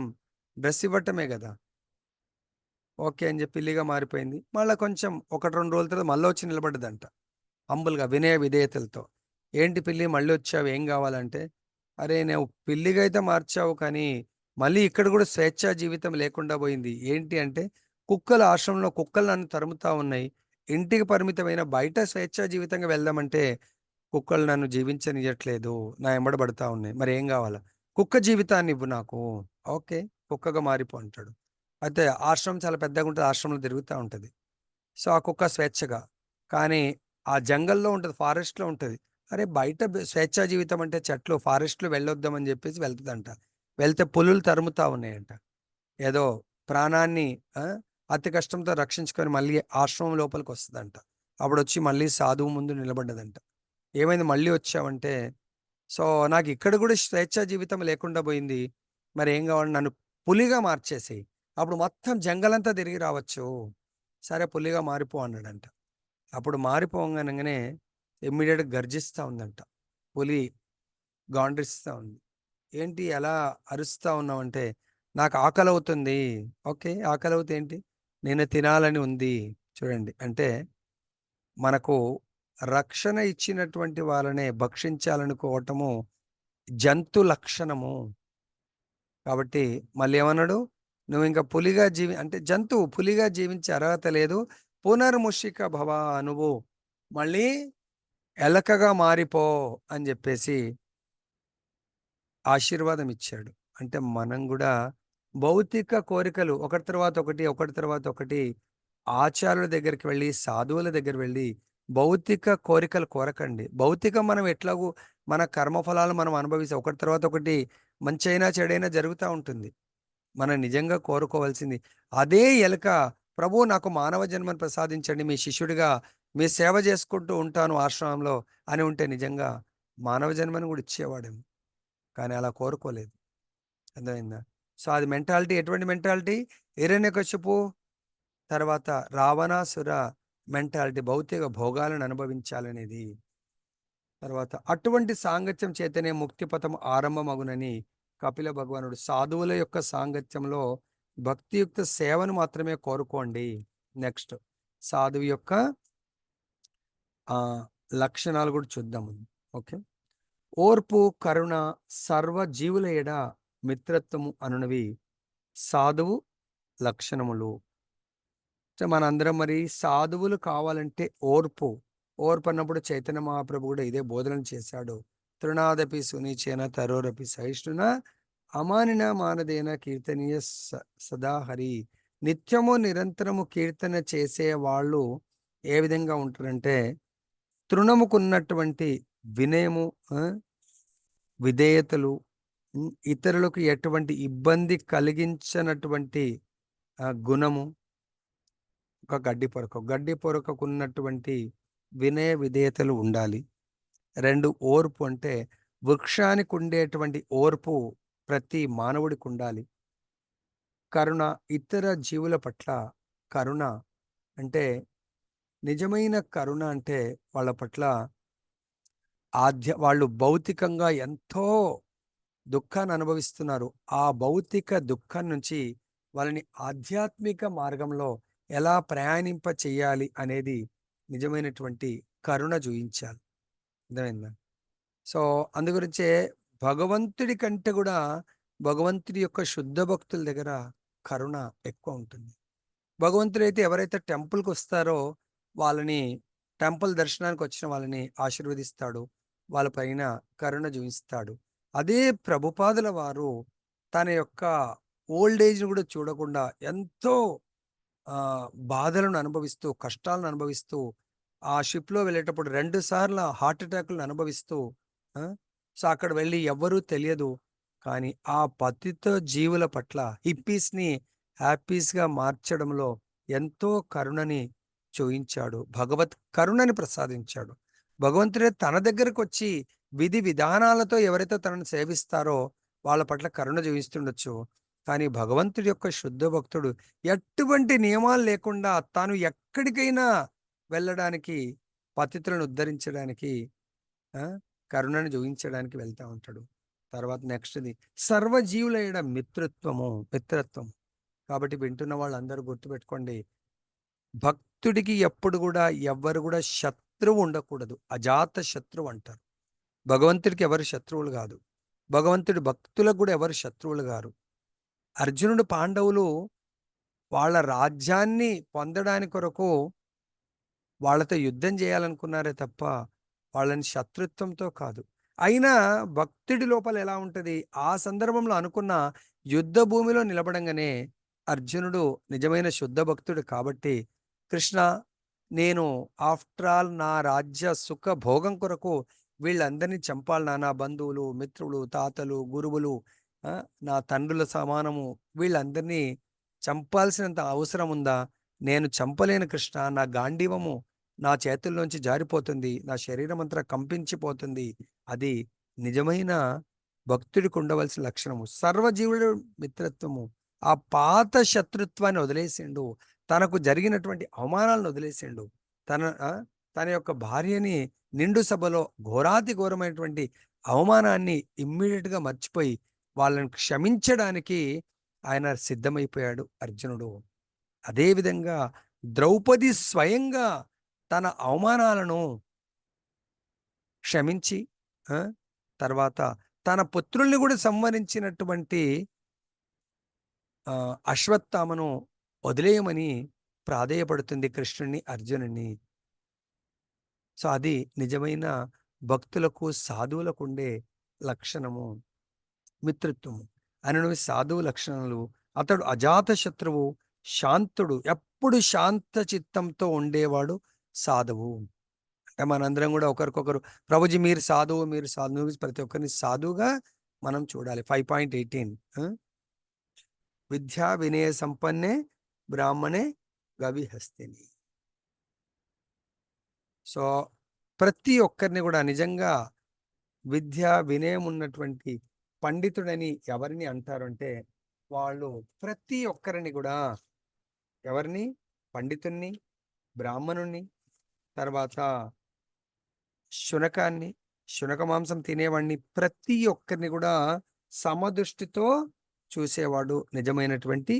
[SPEAKER 1] డ్రెస్ ఇవ్వటమే కదా. ఓకే అని చెప్పి పిల్లిగా మారిపోయింది. మళ్ళీ కొంచెం 1-2 రోజుల తర్వాత మళ్ళీ వచ్చి నిలబడ్డదంట హంబుల్గా, వినయ విధేయతలతో. ఏంటి పిల్లి మళ్ళీ వచ్చావు, ఏం కావాలంటే, అరే నువ్వు పిల్లిగా అయితే మార్చావు కానీ మళ్ళీ ఇక్కడ కూడా స్వేచ్ఛా జీవితం లేకుండా పోయింది. ఏంటి అంటే కుక్కల ఆశ్రమంలో కుక్కలు నన్ను తరుముతా ఉన్నాయి, ఇంటికి పరిమితమైన బయట స్వేచ్ఛా జీవితంగా వెళ్దామంటే కుక్కలు నన్ను జీవించనియట్లేదు, నా ఎంబడ పడతా ఉన్నాయి, మరి ఏం కావాలా? కుక్క జీవితాన్ని ఇవ్వు నాకు. ఓకే, కుక్కగా మారిపో అంటాడు. అయితే ఆశ్రమం చాలా పెద్దగా ఉంటుంది, ఆశ్రమంలో తిరుగుతూ ఉంటుంది. సో ఆ కుక్క స్వేచ్ఛగా, కానీ ఆ జంగల్లో ఉంటుంది, ఫారెస్ట్లో ఉంటుంది. అరే బయట స్వేచ్ఛా జీవితం అంటే చెట్లు ఫారెస్ట్లో వెళ్ళొద్దామని చెప్పేసి వెళ్తుందంట. వెళ్తే పులులు తరుముతా ఉన్నాయంట. ఏదో ప్రాణాన్ని ఆ, అతి కష్టంతో రక్షించుకొని మళ్ళీ ఆశ్రమం లోపలికి వస్తుందంట. అప్పుడు వచ్చి మళ్ళీ సాధువు ముందు నిలబడ్డదంట. ఏమైంది మళ్ళీ వచ్చావంటే, సో నాకు ఇక్కడ కూడా స్వేచ్ఛా జీవితం లేకుండా పోయింది, మరి ఏం కావాలి, నన్ను పులిగా మార్చేసి అప్పుడు మొత్తం జంగలంతా తిరిగి రావచ్చు. సరే పులిగా మారిపో అన్నాడంట. అప్పుడు మారిపోగానే ఇమ్మీడియట్గా గర్జిస్తూ ఉందంట. పులి గాండ్రిస్తూ ఉంది. ఏంటి ఎలా అరుస్తూ ఉన్నావంటే, నాకు ఆకలి అవుతుంది. ఓకే, ఆకలి అవుతే ఏంటి, నేను తినాలని ఉంది. చూడండి, అంటే మనకు రక్షణ ఇచ్చినటువంటి వాళ్ళనే భక్షించాలనుకోవటము జంతు లక్షణము. కాబట్టి మళ్ళీ ఏమన్నాడు, నువ్వు ఇంకా పులిగా అంటే జంతువు పులిగా జీవించే అర్హత లేదు, పునర్ముషిక భవ, నువ్వు మళ్ళీ ఎలకగా మారిపో అని చెప్పేసి ఆశీర్వాదం ఇచ్చాడు. అంటే మనం కూడా భౌతిక కోరికలు ఒకటి తర్వాత ఒకటి ఒకటి తర్వాత ఒకటి ఆచార్యుల దగ్గరికి వెళ్ళి సాధువుల దగ్గర వెళ్ళి భౌతిక కోరికలు కోరకండి. భౌతికం మనం ఎట్లాగూ మన కర్మఫలాలు మనం అనుభవిస్తాం, ఒకటి తర్వాత ఒకటి మంచైనా చెడైనా జరుగుతూ ఉంటుంది. మనం నిజంగా కోరుకోవాల్సింది అదే ఎలక, ప్రభు నాకు మానవ జన్మను ప్రసాదించండి, మీ శిష్యుడిగా మీ సేవ చేసుకుంటూ ఉంటాను ఆశ్రమంలో అని ఉంటే నిజంగా మానవ జన్మను కూడా ఇచ్చేవాడేమో. కానీ అలా కోరుకోలేదు. అర్థమైందా? సో అది మెంటాలిటీ, ఎటువంటి మెంటాలిటీ, హిరణ్యకశిపు తర్వాత రావణాసుర మెంటాలిటీ, భౌతిక భోగాలను అనుభవించాలనేది. తర్వాత అటువంటి సాంగత్యం చేతనే ముక్తిపథం ఆరంభమగునని కపిల భగవానుడు, సాధువుల యొక్క సాంగత్యంలో భక్తియుక్త సేవను మాత్రమే కోరుకోండి. నెక్స్ట్ సాధువు యొక్క లక్షణాలు కూడా చూద్దాము. ఓకే, ఓర్పు, కరుణ, సర్వ జీవుల ఎడ మిత్రత్వము అనునవి సాధువు లక్షణములు. మనందరం మరి సాధువులు కావాలంటే ఓర్పు అన్నప్పుడు చైతన్య మహాప్రభు కూడా ఇదే బోధనలు చేశాడు. తృణాదపి సునీచేన తరోరపి సహిష్ణున అమానిన మానదేన కీర్తనీయ సదా హరి. నిత్యము నిరంతరము కీర్తన చేసే వాళ్ళు ఏ విధంగా ఉంటారంటే, తృణముకున్నటువంటి వినయము, విధేయతలు, ఇతరులకు ఎటువంటి ఇబ్బంది కలిగించనటువంటి గుణము, ఒక గడ్డి పొరకకు ఉన్నటువంటి వినయ విధేయతలు ఉండాలి. 2 ఓర్పు, అంటే వృక్షానికి ఉండేటువంటి ఓర్పు ప్రతి మానవుడికి ఉండాలి. కరుణ, ఇతర జీవుల పట్ల కరుణ, అంటే నిజమైన కరుణ అంటే వాళ్ళ పట్ల వాళ్ళు భౌతికంగా ఎంతో దుఃఖాన్ని అనుభవిస్తున్నారు, ఆ భౌతిక దుఃఖం నుంచి వాళ్ళని ఆధ్యాత్మిక మార్గంలో ఎలా ప్రయాణింప చేయాలి అనేది నిజమైనటువంటి కరుణ చూయించాలి. అర్థమైందా? సో అందుగురించే భగవంతుడి కంటే కూడా భగవంతుడి యొక్క శుద్ధ భక్తుల దగ్గర కరుణ ఎక్కువ ఉంటుంది. భగవంతుడు అయితే ఎవరైతే టెంపుల్కి వస్తారో వాళ్ళని, టెంపుల్ దర్శనానికి వచ్చిన వాళ్ళని ఆశీర్వదిస్తాడు, వాళ్ళ పైన కరుణ చూపిస్తాడు. అదే ప్రభుపాదుల వారు తన యొక్క ఓల్డ్ ఏజ్ని కూడా చూడకుండా ఎంతో బాధలను అనుభవిస్తూ, కష్టాలను అనుభవిస్తూ, ఆ షిప్లో వెళ్ళేటప్పుడు 2 సార్లు హార్ట్ అటాక్లను అనుభవిస్తూ, సో అక్కడ వెళ్ళి ఎవ్వరూ తెలియదు, కానీ ఆ పతిత జీవుల పట్ల హిప్పీస్ని హ్యాపీస్గా మార్చడంలో ఎంతో కరుణని చూయించాడు, భగవత్ కరుణని ప్రసాదించాడు. భగవంతుడే తన దగ్గరకు వచ్చి విధి విధానాలతో ఎవరైతే తనను సేవిస్తారో వాళ్ళ పట్ల కరుణ చూపిస్తుండొచ్చు, కానీ భగవంతుడి యొక్క శుద్ధ భక్తుడు ఎటువంటి నియమాలు లేకుండా తాను ఎక్కడికైనా వెళ్ళడానికి, పతితులను ఉద్ధరించడానికి, కరుణను చూపించడానికి వెళ్తూ ఉంటాడు. తర్వాత నెక్స్ట్ది సర్వజీవుల ఎడ మిత్రత్వం. కాబట్టి వింటున్న వాళ్ళందరూ గుర్తుపెట్టుకోండి, భక్తుడికి ఎప్పుడు కూడా ఎవ్వరు కూడా శత్రువు ఉండకూడదు, అజాత శత్రువు అంటారు. భగవంతుడికి ఎవరు శత్రువులు కాదు, భగవంతుడి భక్తులకు కూడా ఎవరు శత్రువులు గారు. అర్జునుడు, పాండవులు వాళ్ళ రాజ్యాన్ని పొందడానికి కొరకు వాళ్ళతో యుద్ధం చేయాలనుకున్నారే తప్ప వాళ్ళని శత్రుత్వంతో కాదు. అయినా భక్తుడి లోపల ఎలా ఉంటది? ఆ సందర్భంలో అనుకున్న యుద్ధ భూమిలో నిలబడంగానే అర్జునుడు నిజమైన శుద్ధ భక్తుడు కాబట్టి, కృష్ణ నేను ఆఫ్టర్ ఆల్ నా రాజ్య సుఖ భోగం కొరకు వీళ్ళందరినీ చంపాలి, నా బంధువులు, మిత్రులు, తాతలు, గురువులు, నా తండ్రుల సమానము, వీళ్ళందరినీ చంపాల్సినంత అవసరం ఉందా? నేను చంపలేను కృష్ణ, నా గాంధీవము నా చేతుల్లోంచి జారిపోతుంది, నా శరీరం అంతా కంపించిపోతుంది. అది నిజమైన భక్తుడికి ఉండవలసిన లక్షణము. సర్వజీవుడు మిత్రత్వము. ఆ పాత శత్రుత్వాన్ని వదిలేసిండు, తనకు జరిగినటువంటి అవమానాలను వదిలేసిండు, తన యొక్క భార్యని నిండు సభలో ఘోరాతి ఘోరమైనటువంటి అవమానాన్ని ఇమ్మీడియట్గా మర్చిపోయి వాళ్ళని క్షమించడానికి ఆయన సిద్ధమైపోయాడు అర్జునుడు. అదేవిధంగా ద్రౌపది స్వయంగా తన అవమానాలను క్షమించి తర్వాత తన పుత్రుల్ని కూడా సంహరించినటువంటి అశ్వత్థామను వదిలేయమని ప్రాధేయపడుతుంది కృష్ణుని, అర్జునుని. సో అది నిజమైన భక్తులకు, సాధువులకు ఉండే లక్షణము, మిత్రత్వము అనేవి సాధువు లక్షణాలు. అతడు అజాత శత్రువు, శాంతుడు, ఎప్పుడు శాంత చిత్తంతో ఉండేవాడు సాధువు. అంటే మనందరం కూడా ఒకరికొకరు ప్రభుజీ మీరు సాధువు, మీరు సాధువు, ప్రతి ఒక్కరిని సాధువుగా మనం చూడాలి. 5.18 విద్యా వినయ సంపన్నే బ్రాహ్మణే గవిహస్తిని. సో ప్రతి ఒక్కరిని కూడా నిజంగా విద్యా వినయం ఉన్నటువంటి పండితుడని ఎవరిని అంటారు అంటే, వాళ్ళు ప్రతి ఒక్కరిని కూడా ఎవరిని? పండితుణ్ణి, బ్రాహ్మణుణ్ణి, తర్వాత శునకాన్ని, శునక మాంసం తినేవాడిని, ప్రతి ఒక్కరిని కూడా సమదృష్టితో చూసేవాడు నిజమైనటువంటి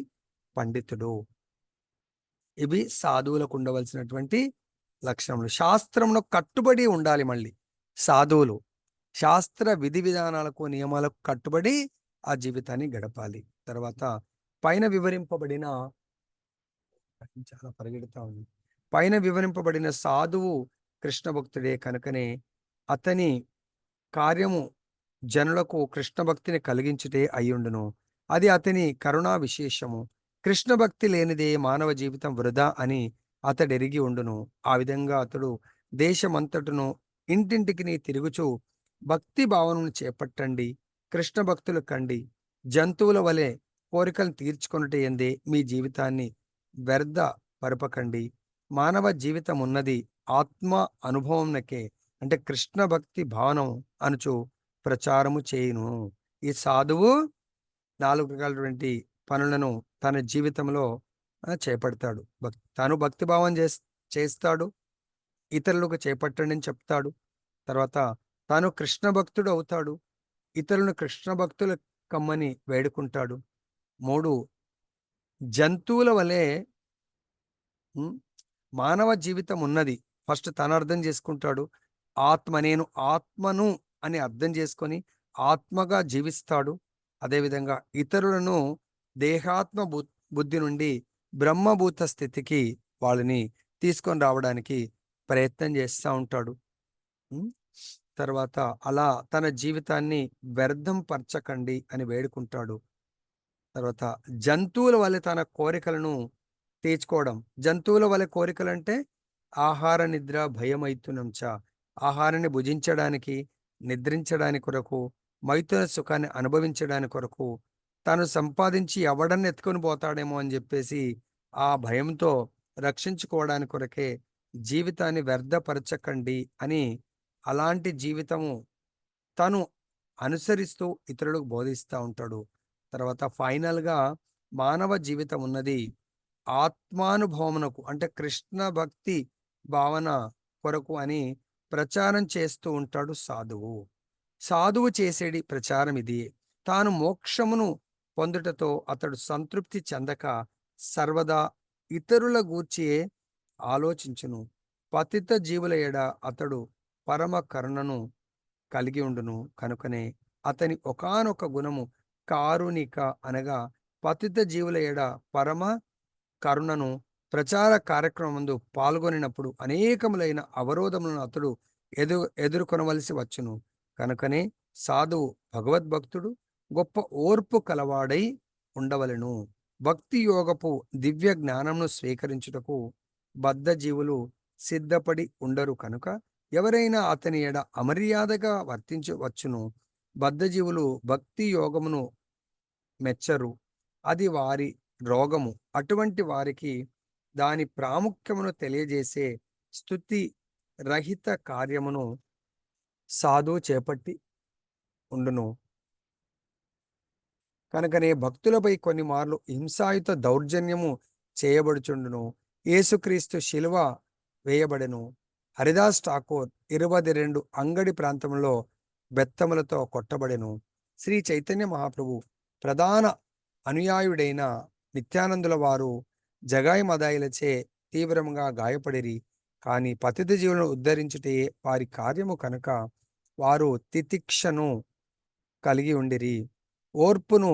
[SPEAKER 1] పండితుడు. ఇవి సాధువులకు ఉండవలసినటువంటి లక్షణములు. శాస్త్రంలో కట్టుబడి ఉండాలి. మళ్ళీ సాధువులు శాస్త్ర విధి విధానాలకు, నియమాలకు కట్టుబడి ఆ జీవితాన్ని గడపాలి. తర్వాత పైన వివరింపబడిన చాలా పరిగెడుతా ఉంది. పైన వివరింపబడిన సాధువు కృష్ణ భక్తుడే కనుకనే అతని కార్యము జనులకు కృష్ణ భక్తిని కలిగించుటే అయ్యుండును. అది అతని కరుణా విశేషము. కృష్ణ భక్తి లేనిదే మానవ జీవితం వృధా అని అతడెరిగి ఉండును. ఆ విధంగా అతడు దేశమంతటును ఇంటింటికి తిరుగుచూ భక్తి భావనను చేపట్టండి, కృష్ణ భక్తులు కండి, జంతువుల వలె కోరికలు తీర్చుకొనుట ఎందే మీ జీవితాన్ని వ్యర్థ పరపకండి. మానవ జీవితం ఉన్నది ఆత్మ అనుభవంనకే, అంటే కృష్ణ భక్తి భావనం అనుచు ప్రచారము చేయును. ఈ సాధువు 4 రకాలటువంటి పనులను తన జీవితంలో చేపడతాడు. తాను భక్తి భావం చేస్తాడు, ఇతరులకు చేపట్టండి అని చెప్తాడు. తర్వాత తాను కృష్ణ భక్తుడు అవుతాడు, ఇతరులను కృష్ణ భక్తులు కమ్మని వేడుకుంటాడు. 3 జంతువుల వలె మానవ జీవితం ఉన్నది ఫస్ట్ తను అర్థం చేసుకుంటాడు. నేను ఆత్మను అని అర్థం చేసుకొని ఆత్మగా జీవిస్తాడు. అదేవిధంగా ఇతరులను దేహాత్మ బుద్ధి నుండి బ్రహ్మభూత స్థితికి వాళ్ళని తీసుకొని రావడానికి ప్రయత్నం చేస్తూ ఉంటాడు. తర్వాత అలా తన జీవితాన్ని వ్యర్థం పరచకండి అని వేడుకుంటాడు. తర్వాత జంతువుల వలె తన కోరికలను తీర్చుకోవడం. జంతువుల వలె కోరికలంటే ఆహార నిద్ర భయమైతునంచ, ఆహారాన్ని భుజించడానికి, నిద్రించడానికి కొరకు, మైథున సుఖాన్ని అనుభవించడానికి కొరకు, తాను సంపాదించి ఎవడన్నా ఎత్తుకొని పోతాడేమో అని చెప్పేసి ఆ భయంతో రక్షించుకోవడానికి కొరకే జీవితాన్ని వ్యర్థపరచకండి అని అలాంటి జీవితము తను అనుసరిస్తూ ఇతరులకు బోధిస్తూ ఉంటాడు. తర్వాత ఫైనల్గా మానవ జీవితం ఉన్నది ఆత్మానుభవమునకు, అంటే కృష్ణ భక్తి భావన కొరకు అని ప్రచారం చేస్తూ ఉంటాడు సాధువు. సాధువు చేసేది ప్రచారం ఇది. తాను మోక్షమును పొందుటతో అతడు సంతృప్తి చెందక సర్వదా ఇతరుల గూర్చి ఆలోచించును. పతిత జీవుల ఎడ అతడు పరమ కరుణను కలిగి ఉండును. కనుకనే అతని ఒకానొక గుణము కారుణిక, అనగా పతిత జీవుల ఎడ పరమ కరుణను ప్రచార కార్యక్రమంలో పాల్గొనినప్పుడు అనేకములైన అవరోధములను అతడు ఎదుర్కొనవలసి వచ్చును. కనుకనే సాధువు భగవద్భక్తుడు గొప్ప ఓర్పు కలవాడై ఉండవలెను. భక్తి యోగపు దివ్య జ్ఞానమును స్వీకరించుటకు బద్ధజీవులు సిద్ధపడి ఉండరు కనుక ఎవరైనా అతని ఎడ అమర్యాదగా వర్తించవచ్చును. బద్ధజీవులు భక్తి యోగమును మెచ్చరు, అది వారి రోగము. అటువంటి వారికి దాని ప్రాముఖ్యమును తెలియజేసే స్తుతి రహిత కార్యమును సాధువు చేపట్టి ఉండును. కనుకనే భక్తులపై కొన్ని మార్లు హింసాయుత దౌర్జన్యము చేయబడుచుండును. యేసుక్రీస్తు శిలువ వేయబడెను. హరిదాస్ ఠాకూర్ 22 అంగడి ప్రాంతంలో బెత్తములతో కొట్టబడెను. శ్రీ చైతన్య మహాప్రభు ప్రధాన అనుయాయుడైన నిత్యానందుల వారు జగాయి మదాయిలచే తీవ్రంగా గాయపడిరి. కానీ పతిత జీవులను ఉద్ధరించుటే వారి కార్యము కనుక వారు తితిక్షను కలిగి ఉండిరి. ఓర్పును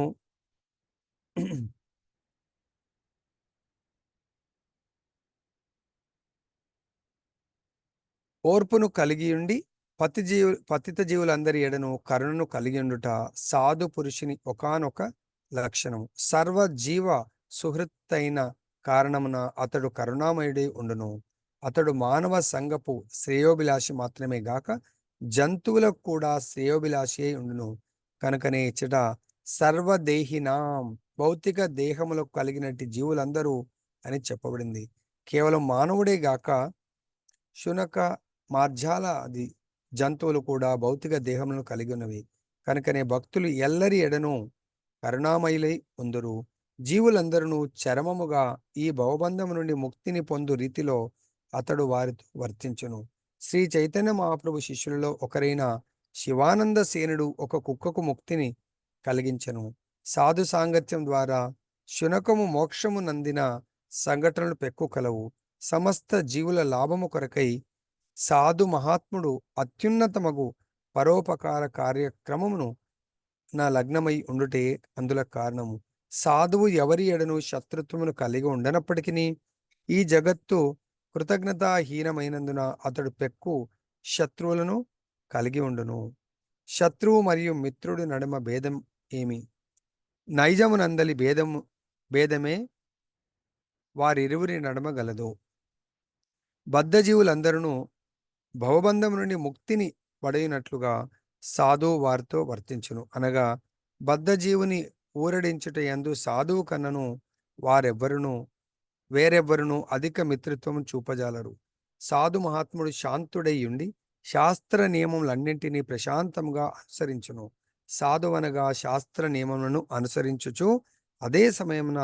[SPEAKER 1] కలిగియుండి పతిత జీవులందరి ఎడను కరుణను కలిగియుండుట సాధు పురుషుని ఒకానొక లక్షణము. సర్వజీవ సుహృత్తైన కారణమున అతడు కరుణామయుడై ఉండును. అతడు మానవ సంఘపు శ్రేయోభిలాషి మాత్రమే గాక జంతువులకు కూడా శ్రేయోభిలాషి అయి ఉండును. కనుకనే ఇచ్చట సర్వదేహినాం భౌతిక దేహములకు కలిగినట్టి జీవులందరూ అని చెప్పబడింది. కేవలం మానవుడే గాక శునక మార్జాల అది జంతువులు కూడా భౌతిక దేహములను కలిగి ఉన్నవి. కనుకనే భక్తులు ఎల్లరి ఎడను కరుణామయులై ఉందురు. జీవులందరూ చరమముగా ఈ భవబంధము నుండి ముక్తిని పొందు రీతిలో అతడు వారితో వర్తించును. శ్రీ చైతన్య మహాప్రభు శిష్యులలో ఒకరైన శివానంద సేనుడు ఒక కుక్కకు ముక్తిని కలిగించెను. సాధు సాంగత్యం ద్వారా శునకము మోక్షము నందిన సంఘటనలు పెక్కు కలవు. సమస్త జీవుల లాభము కొరకై సాధు మహాత్ముడు అత్యున్నతమగు పరోపకార కార్యక్రమమును నా లగ్నమై ఉండుటే అందుల కారణము. సాధువు ఎవరి ఎడను శత్రుత్వమును కలిగి ఉండనప్పటికీ ఈ జగత్తు కృతజ్ఞతాహీనమైనందున అతడు పెక్కు శత్రువులను కలిగి ఉండును. శత్రువు మరియు మిత్రుడి నడుమ భేదం ఏమి? నైజమునందలి భేదమే వారిరువురి నడుమ గలదు. బద్ధజీవులందరూ భవబంధం నుండి ముక్తిని పడైనట్లుగా సాధువు వారితో వర్తించును. అనగా బద్ధజీవుని ఊరడించుట యందు సాధువు కన్నను వేరెవ్వరును అధిక మిత్రత్వము చూపజాలరు. సాధు మహాత్ముడు శాంతుడై ఉండి శాస్త్ర నియమములన్నింటినీ ప్రశాంతంగా అనుసరించును. సాధువనగా శాస్త్ర నియమములను అనుసరించుచు అదే సమయమున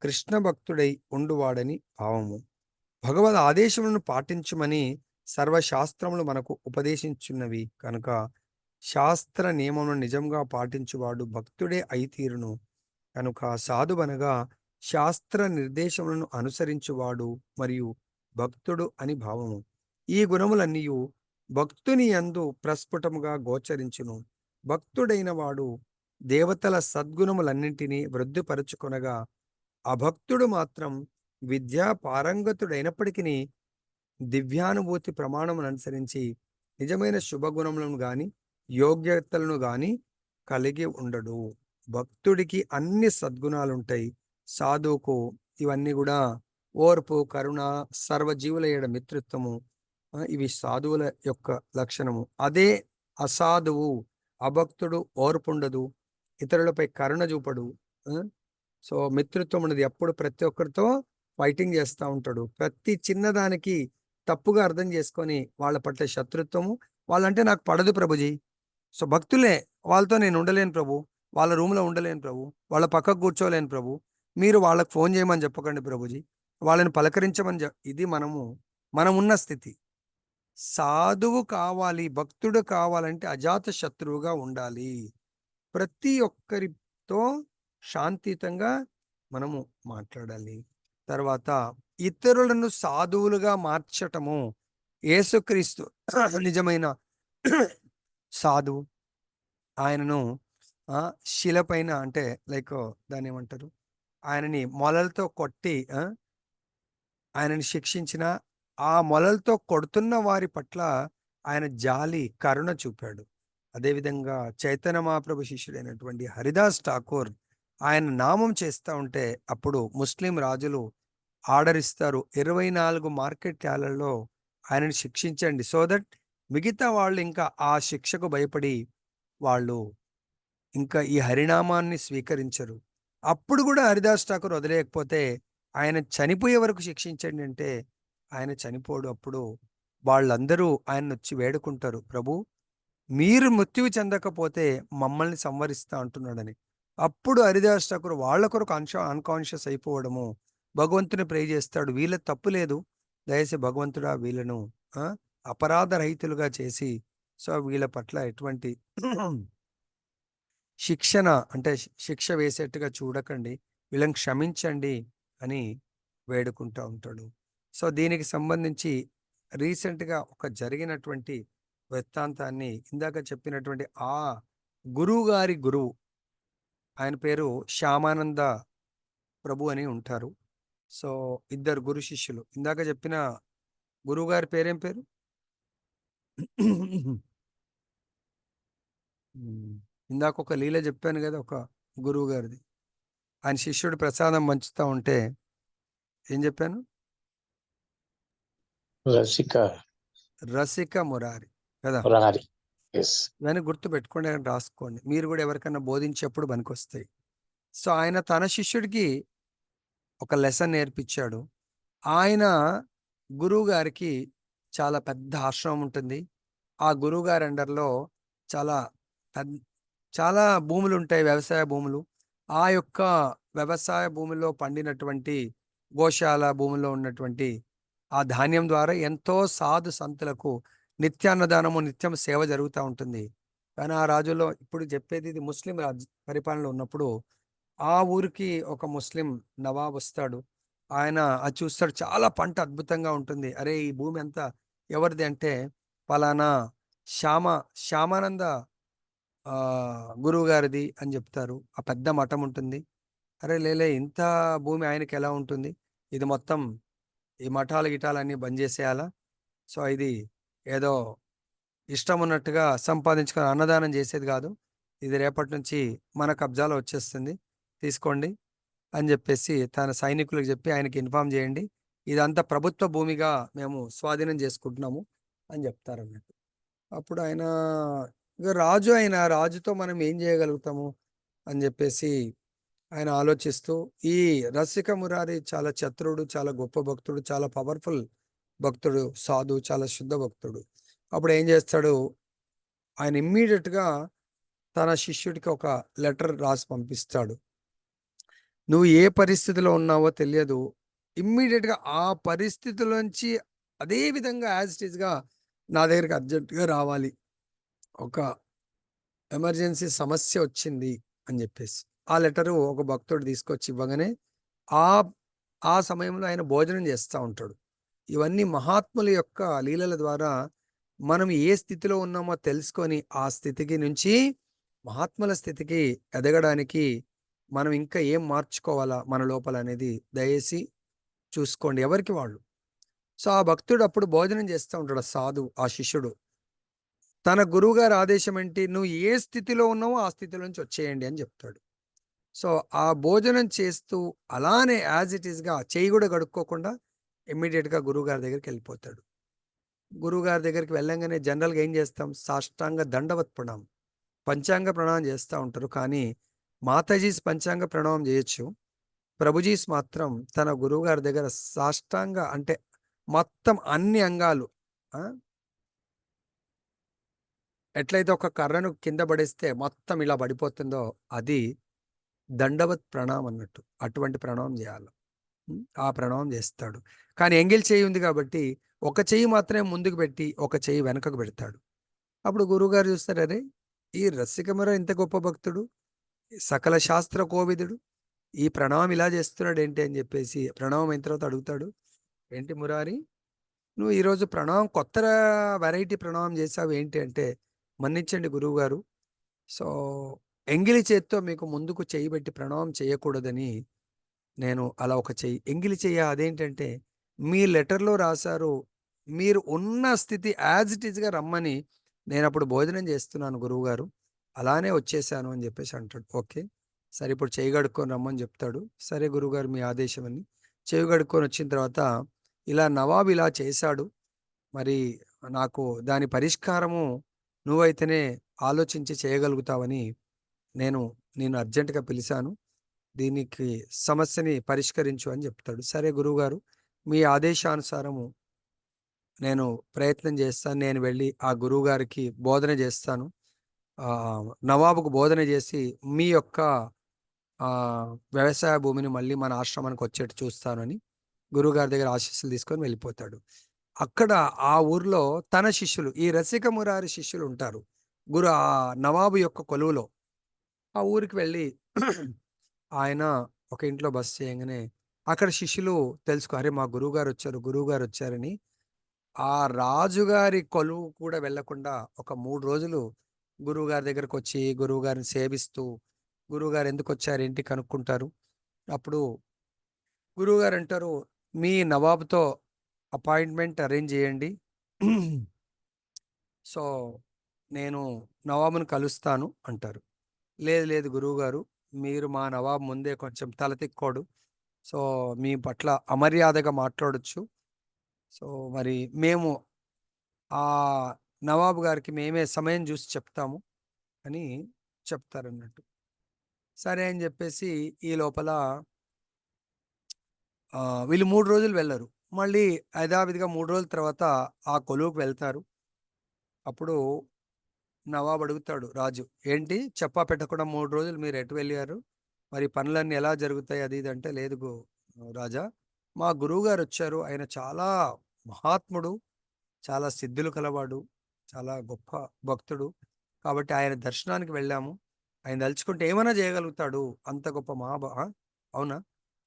[SPEAKER 1] కృష్ణ భక్తుడై ఉండువాడని భావము. భగవద్ ఆదేశములను పాటించుమని సర్వశాస్త్రములు మనకు ఉపదేశించున్నవి కనుక శాస్త్ర నియమములను నిజంగా పాటించువాడు భక్తుడే అయితీరును. కనుక సాధువనగా శాస్త్ర నిర్దేశములను అనుసరించువాడు మరియు భక్తుడు అని భావము. ఈ గుణములన్నీ భక్తుని యందు ప్రస్ఫుటముగా గోచరించును. భక్తుడైన వాడు దేవతల సద్గుణములన్నింటినీ వృద్ధిపరుచుకొనగా అభక్తుడు మాత్రం విద్యా పారంగతుడైనప్పటికీ దివ్యానుభూతి ప్రమాణమును అనుసరించి నిజమైన శుభగుణములను గాని యోగ్యతలను గాని కలిగి ఉండడు. భక్తుడికి అన్ని సద్గుణాలుంటాయి. సాధువుకు ఇవన్నీ కూడా ఓర్పు, కరుణ, సర్వజీవుల ఏడ మిత్రత్వము, ఇవి సాధువుల యొక్క లక్షణము. అదే అసాధువు, అభక్తుడు ఓర్పుండదు, ఇతరులపై కరుణ చూపడు. సో మిత్రత్వం ఉన్నది ఎప్పుడు ప్రతి ఒక్కరితో ఫైటింగ్ చేస్తూ ఉంటాడు. ప్రతి చిన్నదానికి తప్పుగా అర్థం చేసుకొని వాళ్ళ పట్ల శత్రుత్వము. వాళ్ళంటే నాకు పడదు ప్రభుజీ. సో భక్తులే, వాళ్ళతో నేను ఉండలేను ప్రభు, వాళ్ళ రూమ్లో ఉండలేను ప్రభు, వాళ్ళ పక్కకు కూర్చోలేను ప్రభు, మీరు వాళ్ళకి ఫోన్ చేయమని చెప్పకండి ప్రభుజీ, వాళ్ళని పలకరించమని ఇది మనం ఉన్న స్థితి. సాధువు కావాలి, భక్తుడు కావాలంటే అజాత శత్రువుగా ఉండాలి. ప్రతి ఒక్కరితో శాంతియుతంగా మనము మాట్లాడాలి. తర్వాత ఇతరులను సాధువులుగా మార్చటము. యేసుక్రీస్తు నిజమైన సాధువు. ఆయనను శిలపైన అంటే లైక్ దాన్ని ఏమంటారు, ఆయనని మొలలతో కొట్టి ఆయనని శిక్షించిన ఆ మొలలతో కొడుతున్న వారి పట్ల ఆయన జాలి కరుణ చూపాడు. అదేవిధంగా చైతన్య మహాప్రభు శిష్యుడైనటువంటి హరిదాస్ ఠాకూర్ ఆయన నామం చేస్తూ ఉంటే అప్పుడు ముస్లిం రాజులు ఆర్డర్ ఇస్తారు, 24 మార్కెట్ యార్డ్లలో ఆయనని శిక్షించండి, సో దట్ మిగతా వాళ్ళు ఇంకా ఆ శిక్షకు భయపడి వాళ్ళు ఇంకా ఈ హరినామాన్ని స్వీకరించరు. అప్పుడు కూడా హరిదాస్ ఠాకూర్ వదిలేయకపోతే ఆయన చనిపోయే వరకు శిక్షించండి అంటే ఆయన చనిపోడు. అప్పుడు వాళ్ళందరూ ఆయన వచ్చి వేడుకుంటారు, ప్రభు మీరు మృత్యువు చెందకపోతే మమ్మల్ని సంవరిస్తా అంటున్నాడని. అప్పుడు హరిదాస్ ఠాకూర్ వాళ్ళ కొరకు అన్కాన్షియస్ అయిపోవడము, భగవంతుని ప్రే చేస్తాడు, వీళ్ళ తప్పు లేదు, దయచేసి భగవంతుడా వీళ్ళను అపరాధ రహితులుగా చేసి సో వీళ్ళ పట్ల ఎటువంటి శిక్షణ అంటే శిక్ష వేసేట్టుగా చూడకండి, వీళ్ళని క్షమించండి అని వేడుకుంటూ ఉంటాడు. సో దీనికి సంబంధించి రీసెంట్గా ఒక జరిగినటువంటి వృత్తాంతాన్ని ఇందాక చెప్పినటువంటి ఆ గురువు గారి గురువు, ఆయన పేరు శ్యామానంద ప్రభు అని ఉంటారు. సో ఇద్దరు గురు శిష్యులు. ఇందాక చెప్పిన గురువు గారి పేరేం పేరు? ఇందాక ఒక లీల చెప్పాను కదా, ఒక గురువు గారిది. ఆయన శిష్యుడు ప్రసాదం పంచుతా ఉంటే ఏం చెప్పాను? రసిక మురారి కదా. ఇవన్నీ గుర్తు పెట్టుకోండి, రాసుకోండి, మీరు కూడా ఎవరికైనా బోధించేప్పుడు పనికొస్తాయి. సో ఆయన తన శిష్యుడికి ఒక లెసన్ నేర్పించాడు. ఆయన గురువు గారికి చాలా పెద్ద ఆశ్రమం ఉంటుంది. ఆ గురువు గారి అండర్లో చాలా భూములు ఉంటాయి, వ్యవసాయ భూములు. ఆ యొక్క వ్యవసాయ భూమిలో పండినటువంటి గోశాల భూమిలో ఉన్నటువంటి ఆ ధాన్యం ద్వారా ఎంతో సాధు సంతులకు నిత్యాన్నదానము, నిత్యం సేవ జరుగుతూ ఉంటుంది. కానీ ఆ రాజుల్లో, ఇప్పుడు చెప్పేది ఇది ముస్లిం రాజు పరిపాలనలో ఉన్నప్పుడు, ఆ ఊరికి ఒక ముస్లిం నవాబ్ వస్తాడు. ఆయన అది చూస్తాడు, చాలా పంట అద్భుతంగా ఉంటుంది. అరే ఈ భూమి అంతా ఎవరిది అంటే పలానా శ్యామానంద గురువు గారిది అని చెప్తారు. ఆ పెద్ద మఠం ఉంటుంది. అరే లేలే, ఇంత భూమి ఆయనకి ఎలా ఉంటుంది, ఇది మొత్తం ఈ మఠాలు గిటాలన్నీ బంద్ చేసేయాలా, సో ఇది ఏదో ఇష్టం ఉన్నట్టుగా సంపాదించుకొని అన్నదానం చేసేది కాదు, ఇది రేపటి నుంచి మన కబ్జాలో వచ్చేస్తుంది, తీసుకోండి అని చెప్పేసి తన సైనికులకు చెప్పి ఆయనకి ఇన్ఫామ్ చేయండి, ఇదంతా ప్రభుత్వ భూమిగా మేము స్వాధీనం చేసుకుంటున్నాము అని చెప్తారన్నట్టు. అప్పుడు ఆయన ఇక రాజుతో మనం ఏం చేయగలుగుతాము అని చెప్పేసి ఆయన ఆలోచిస్తూ, ఈ రసిక మురారి చాలా చతురుడు, చాలా గొప్ప భక్తుడు, చాలా పవర్ఫుల్ భక్తుడు, సాధు, చాలా శుద్ధ భక్తుడు. అప్పుడు ఏం చేస్తాడు, ఆయన ఇమ్మీడియట్గా తన శిష్యుడికి ఒక లెటర్ రాసి పంపిస్తాడు. నువ్వు ఏ పరిస్థితిలో ఉన్నావో తెలియదు, ఇమ్మీడియట్గా ఆ పరిస్థితిలోంచి అదే విధంగా యాజ్ ఇట్ ఈస్గా నా దగ్గరికి అర్జెంటుగా రావాలి, ఒక ఎమర్జెన్సీ సమస్య వచ్చింది అని చెప్పేసి. ఆ లెటరు ఒక భక్తుడు తీసుకొచ్చి ఇవ్వగానే ఆ సమయంలో ఆయన భోజనం చేస్తూ ఉంటాడు. ఇవన్నీ మహాత్ముల యొక్క లీలల ద్వారా మనం ఏ స్థితిలో ఉన్నామో తెలుసుకొని ఆ స్థితికి నుంచి మహాత్ముల స్థితికి ఎదగడానికి మనం ఇంకా ఏం మార్చుకోవాలా మన లోపల అనేది దయచేసి చూసుకోండి, ఎవరికి వాళ్ళు. సో ఆ భక్తుడు అప్పుడు భోజనం చేస్తూ ఉంటాడు. సాధు, ఆ శిష్యుడు, తన గురువుగారి ఆదేశం ఏంటి, నువ్వు ఏ స్థితిలో ఉన్నావో ఆ స్థితిలో నుంచి వచ్చేయండి అని చెప్తాడు. సో ఆ భోజనం చేస్తూ అలానే యాజ్ ఇట్ ఈస్గా చేయి కూడా కడుక్కోకుండా ఇమ్మీడియట్గా గురువుగారి దగ్గరికి వెళ్ళిపోతాడు. గురువుగారి దగ్గరికి వెళ్ళంగానే జనరల్గా ఏం చేస్తాం, సాష్టాంగ దండవత్ ప్రణామం, పంచాంగ ప్రణామం చేస్తూ ఉంటారు. కానీ మాతాజీస్ పంచాంగ ప్రణామం చేయొచ్చు, ప్రభుజీస్ మాత్రం తన గురువుగారి దగ్గర సాష్టాంగ అంటే మొత్తం అన్ని అంగాలు, ఎట్లయితే ఒక కర్రను కింద పడేస్తే మొత్తం ఇలా పడిపోతుందో అది దండవత్ ప్రణామం అన్నట్టు, అటువంటి ప్రణామం చేయాలి. ఆ ప్రణామం చేస్తాడు. కానీ ఎంగిల్ చేయి ఉంది కాబట్టి ఒక చెయ్యి మాత్రమే ముందుకు పెట్టి ఒక చెయ్యి వెనకకు పెడతాడు. అప్పుడు గురువుగారు చూస్తారు, అరే ఈ రసికముర ఇంత గొప్ప భక్తుడు, సకల శాస్త్ర కోవిదుడు, ఈ ప్రణామం ఇలా చేస్తున్నాడు ఏంటి అని చెప్పేసి ప్రణామం అయిన తర్వాత అడుగుతాడు, ఏంటి మురారి నువ్వు ఈరోజు ప్రణామం కొత్త వెరైటీ ప్రణామం చేసావు ఏంటి అంటే, మన్నించండి గురువుగారు, సో ఎంగిలి చేత్తో మీకు ముందుకు చెయ్యి పెట్టి ప్రణామం చేయకూడదని నేను అలా ఒక చెయ్యి ఎంగిలి చెయ్య, అదేంటంటే మీ లెటర్లో రాశారు, మీరు ఉన్న స్థితి యాజ్ ఇట్ ఈస్గా రమ్మని. నేను అప్పుడు భోజనం చేస్తున్నాను గురువుగారు, అలానే వచ్చేసాను అని చెప్పేసి అంటాడు. ఓకే, సరే ఇప్పుడు చేయి కడుక్కొని రమ్మని చెప్తాడు. సరే గురువుగారు మీ ఆదేశం అని చేయి కడుక్కొని వచ్చిన తర్వాత, ఇలా నవాబ్ ఇలా చేశాడు, మరి నాకు దాని పరిష్కారము నువ్వైతేనే ఆలోచించి చేయగలుగుతావని నేను అర్జెంటుగా పిలిచాను, దీనికి సమస్యని పరిష్కరించు అని చెప్తాడు. సరే గురువుగారు మీ ఆదేశానుసారము నేను ప్రయత్నం చేస్తాను, నేను వెళ్ళి ఆ గురువుగారికి బోధన చేస్తాను, నవాబుకు బోధన చేసి మీ యొక్క వ్యవసాయ భూమిని మళ్ళీ మన ఆశ్రమానికి వచ్చేట్టు చూస్తానని గురువుగారి దగ్గర ఆశీస్సులు తీసుకొని వెళ్ళిపోతాడు. అక్కడ ఆ ఊర్లో తన శిష్యులు, ఈ రసిక మురారి శిష్యులు ఉంటారు ఆ నవాబు యొక్క కొలువులో. ఆ ఊరికి వెళ్ళి ఆయన ఒక ఇంట్లో బస చేయగానే అక్కడ శిష్యులు తెలుసుకో, అరే మా గురువుగారు వచ్చారని ఆ రాజుగారి కొలువు కూడా వెళ్లకుండా ఒక 3 రోజులు గురువుగారి దగ్గరకు వచ్చి గురువుగారిని సేవిస్తూ, గురువుగారు ఎందుకు వచ్చారు ఏంటి కనుక్కుంటారు. అప్పుడు గురువుగారు అంటారు, మీ నవాబుతో అపాయింట్మెంట్ అరేంజ్ చేయండి, సో నేను నవాబును కలుస్తాను అంటారు. లేదు లేదు గురువుగారు, మీరు మా నవాబు ముందే కొంచెం తల తిక్కోడు, సో మీ పట్ల అమర్యాదగా మాట్లాడొచ్చు, సో మరి మేము ఆ నవాబు గారికి మేమే సమయం చూసి చెప్తాము అని చెప్తారన్నట్టు. సరే అని చెప్పేసి ఈ లోపల వీళ్ళు 3 రోజులు వెళ్ళరు. మళ్ళీ యథావిధిగా 3 రోజుల తర్వాత ఆ కొలువుకు వెళ్తారు. అప్పుడు నవాబు అడుగుతాడు రాజు, ఏంటి చెప్పా పెట్టకుండా 3 రోజులు మీరు ఎటు వెళ్ళారు, మరి పనులన్నీ ఎలా జరుగుతాయి అది ఇది అంటే, లేదు రాజా, మా గురువుగారు వచ్చారు, ఆయన చాలా మహాత్ముడు, చాలా సిద్ధులు కలవాడు, చాలా గొప్ప భక్తుడు, కాబట్టి ఆయన దర్శనానికి వెళ్ళాము, ఆయన తలుచుకుంటే ఏమైనా చేయగలుగుతాడు, అంత గొప్ప అవునా,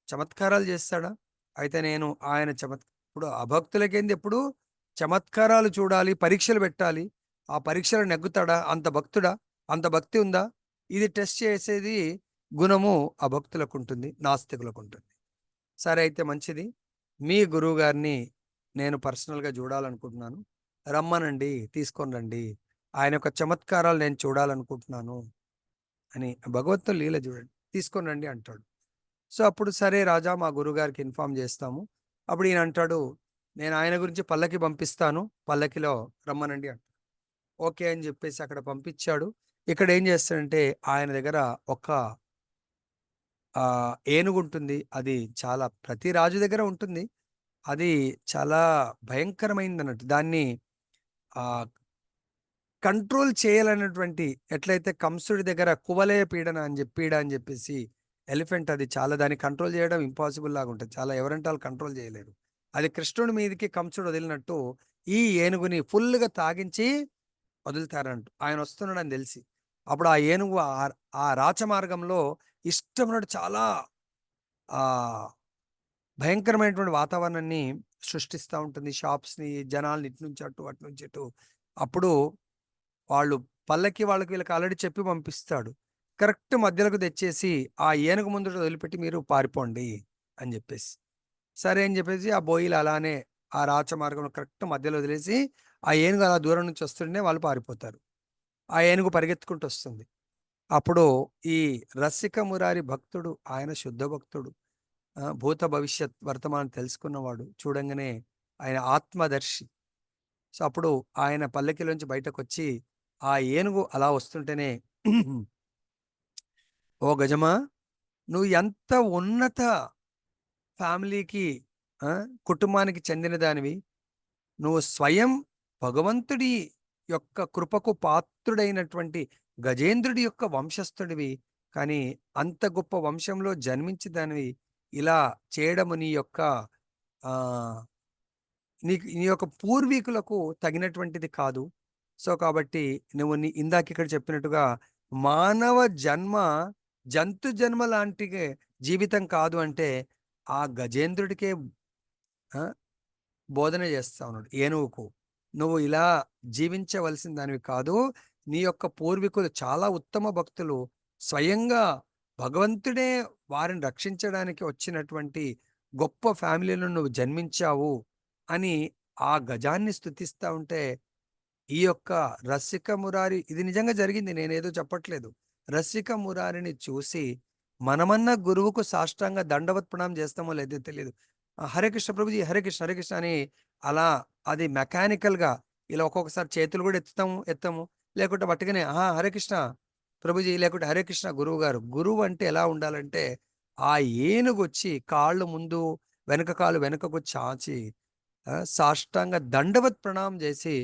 [SPEAKER 1] చమత్కారాలు చేస్తాడా, అయితే నేను ఆయన ఇప్పుడు అభక్తులకేంది ఎప్పుడు చమత్కారాలు చూడాలి, పరీక్షలు పెట్టాలి, ఆ పరీక్షలు నెగ్గుతాడా, అంత భక్తుడా, అంత భక్తి ఉందా, ఇది టెస్ట్ చేసేది గుణము అభక్తులకు ఉంటుంది, నాస్తికులకు ఉంటుంది. సరే అయితే మంచిది, మీ గురువు గారిని నేను పర్సనల్గా చూడాలనుకుంటున్నాను, రమ్మనండి, తీసుకొని రండి, ఆయన యొక్క చమత్కారాలు నేను చూడాలనుకుంటున్నాను అని భగవంతుడు లీల చూడండి, తీసుకొని రండి అంటాడు. సో అప్పుడు సరే రాజా మా గురుగారికి ఇన్ఫామ్ చేస్తాము. అప్పుడు ఈయన అంటాడు, నేను ఆయన గురించి పల్లకి పంపిస్తాను, పల్లకిలో రమ్మనండి అంటాడు. ఓకే అని చెప్పేసి అక్కడ పంపించాడు. ఇక్కడ ఏం చేస్తాడంటే ఆయన దగ్గర ఒక ఏనుగు ఉంటుంది, అది చాలా ప్రతి రాజు దగ్గర ఉంటుంది, అది చాలా భయంకరమైంది అన్నట్టు, దాన్ని కంట్రోల్ చేయాలన్నటువంటి, ఎట్లయితే కంసుడి దగ్గర కువలయ పీడ అని చెప్పేసి ఎలిఫెంట్, అది చాలా దాన్ని కంట్రోల్ చేయడం ఇంపాసిబుల్ లాగా ఉంటుంది, చాలా ఎవరంటే వాళ్ళు కంట్రోల్ చేయలేరు. అది కృష్ణుడి మీదకి కంసుడు వదిలినట్టు ఈ ఏనుగుని ఫుల్గా తాగించి వదులుతారంటూ ఆయన వస్తున్నాడని తెలిసి. అప్పుడు ఆ ఏనుగు ఆ రాచమార్గంలో ఇష్టమైనట్టు చాలా భయంకరమైనటువంటి వాతావరణాన్ని సృష్టిస్తూ ఉంటుంది, షాప్స్ని, జనాల్ని ఇటు నుంచి అటు అటు నుంచి ఇటు. అప్పుడు వాళ్ళు పల్లకి వాళ్ళకి వీళ్ళకి ఆల్రెడీ చెప్పి పంపిస్తాడు, కరెక్ట్ మధ్యలోకి తెచ్చేసి ఆ ఏనుగు ముందు వదిలిపెట్టి మీరు పారిపోండి అని చెప్పేసి. సరే అని చెప్పేసి ఆ బోయిలు అలానే ఆ రాచమార్గంలో కరెక్ట్ మధ్యలో వదిలేసి ఆ ఏనుగు అలా దూరం నుంచి వస్తుంటే వాళ్ళు పారిపోతారు. ఆ ఏనుగు పరిగెత్తుకుంటూ వస్తుంది. అప్పుడు ఈ రసిక మురారి భక్తుడు, ఆయన శుద్ధ భక్తుడు, భూత భవిష్యత్ వర్తమానం తెలుసుకున్నవాడు, చూడంగానే ఆయన ఆత్మదర్శి. సో అప్పుడు ఆయన పల్లకిలోంచి బయటకు వచ్చి ఆ ఏనుగు అలా వస్తుంటేనే, ఓ గజమా, నువ్వు ఎంత ఉన్నత ఫ్యామిలీకి కుటుంబానికి చెందిన దానివి, నువ్వు స్వయం భగవంతుడి యొక్క కృపకు పాత్రుడైనటువంటి గజేంద్రుడి యొక్క వంశస్థుడివి, కానీ అంత గొప్ప వంశంలో జన్మించి దానివి ఇలా చేయడము నీ యొక్క పూర్వీకులకు తగినటువంటిది కాదు. సో కాబట్టి నువ్వు ఇందాక ఇక్కడ చెప్పినట్టుగా మానవ జన్మ జంతు జన్మ లాంటి జీవితం కాదు అంటే ఆ గజేంద్రుడికే బోధన చేస్తా ఉన్నాడు, ఏనుగుకు నువ్వు ఇలా జీవించవలసిన దానివి కాదు, నీ యొక్క పూర్వీకులు చాలా ఉత్తమ భక్తులు, స్వయంగా భగవంతుడే వారిని రక్షించడానికి వచ్చినటువంటి గొప్ప ఫ్యామిలీలో నువ్వు జన్మించావు అని ఆ గజాన్ని స్తుతిస్తా ఉంటే, ఈ యొక్క రసిక మురారి, ఇది నిజంగా జరిగింది, నేనేదో చెప్పట్లేదు. రసిక మురారిని చూసి మనమన్నా గురువుకు సాష్టాంగ దండవత్ ప్రణామం చేస్తామో లేదో తెలియదు. హరే కృష్ణ ప్రభుజీ, హరే కృష్ణ, హరే కృష్ణ అని అలా అది మెకానికల్గా ఇలా ఒక్కొక్కసారి చేతులు కూడా ఎత్తాము, లేకుంటే పట్టుకునే హరే కృష్ణ ప్రభుజీ, లేకుంటే హరే కృష్ణ గురువు గారు. గురువు అంటే ఎలా ఉండాలంటే, ఆ ఏనుగు వచ్చి కాళ్ళు ముందు, వెనక కాళ్ళు వెనకకు చాచి సాష్టాంగ దండవత్ ప్రణామం చేసి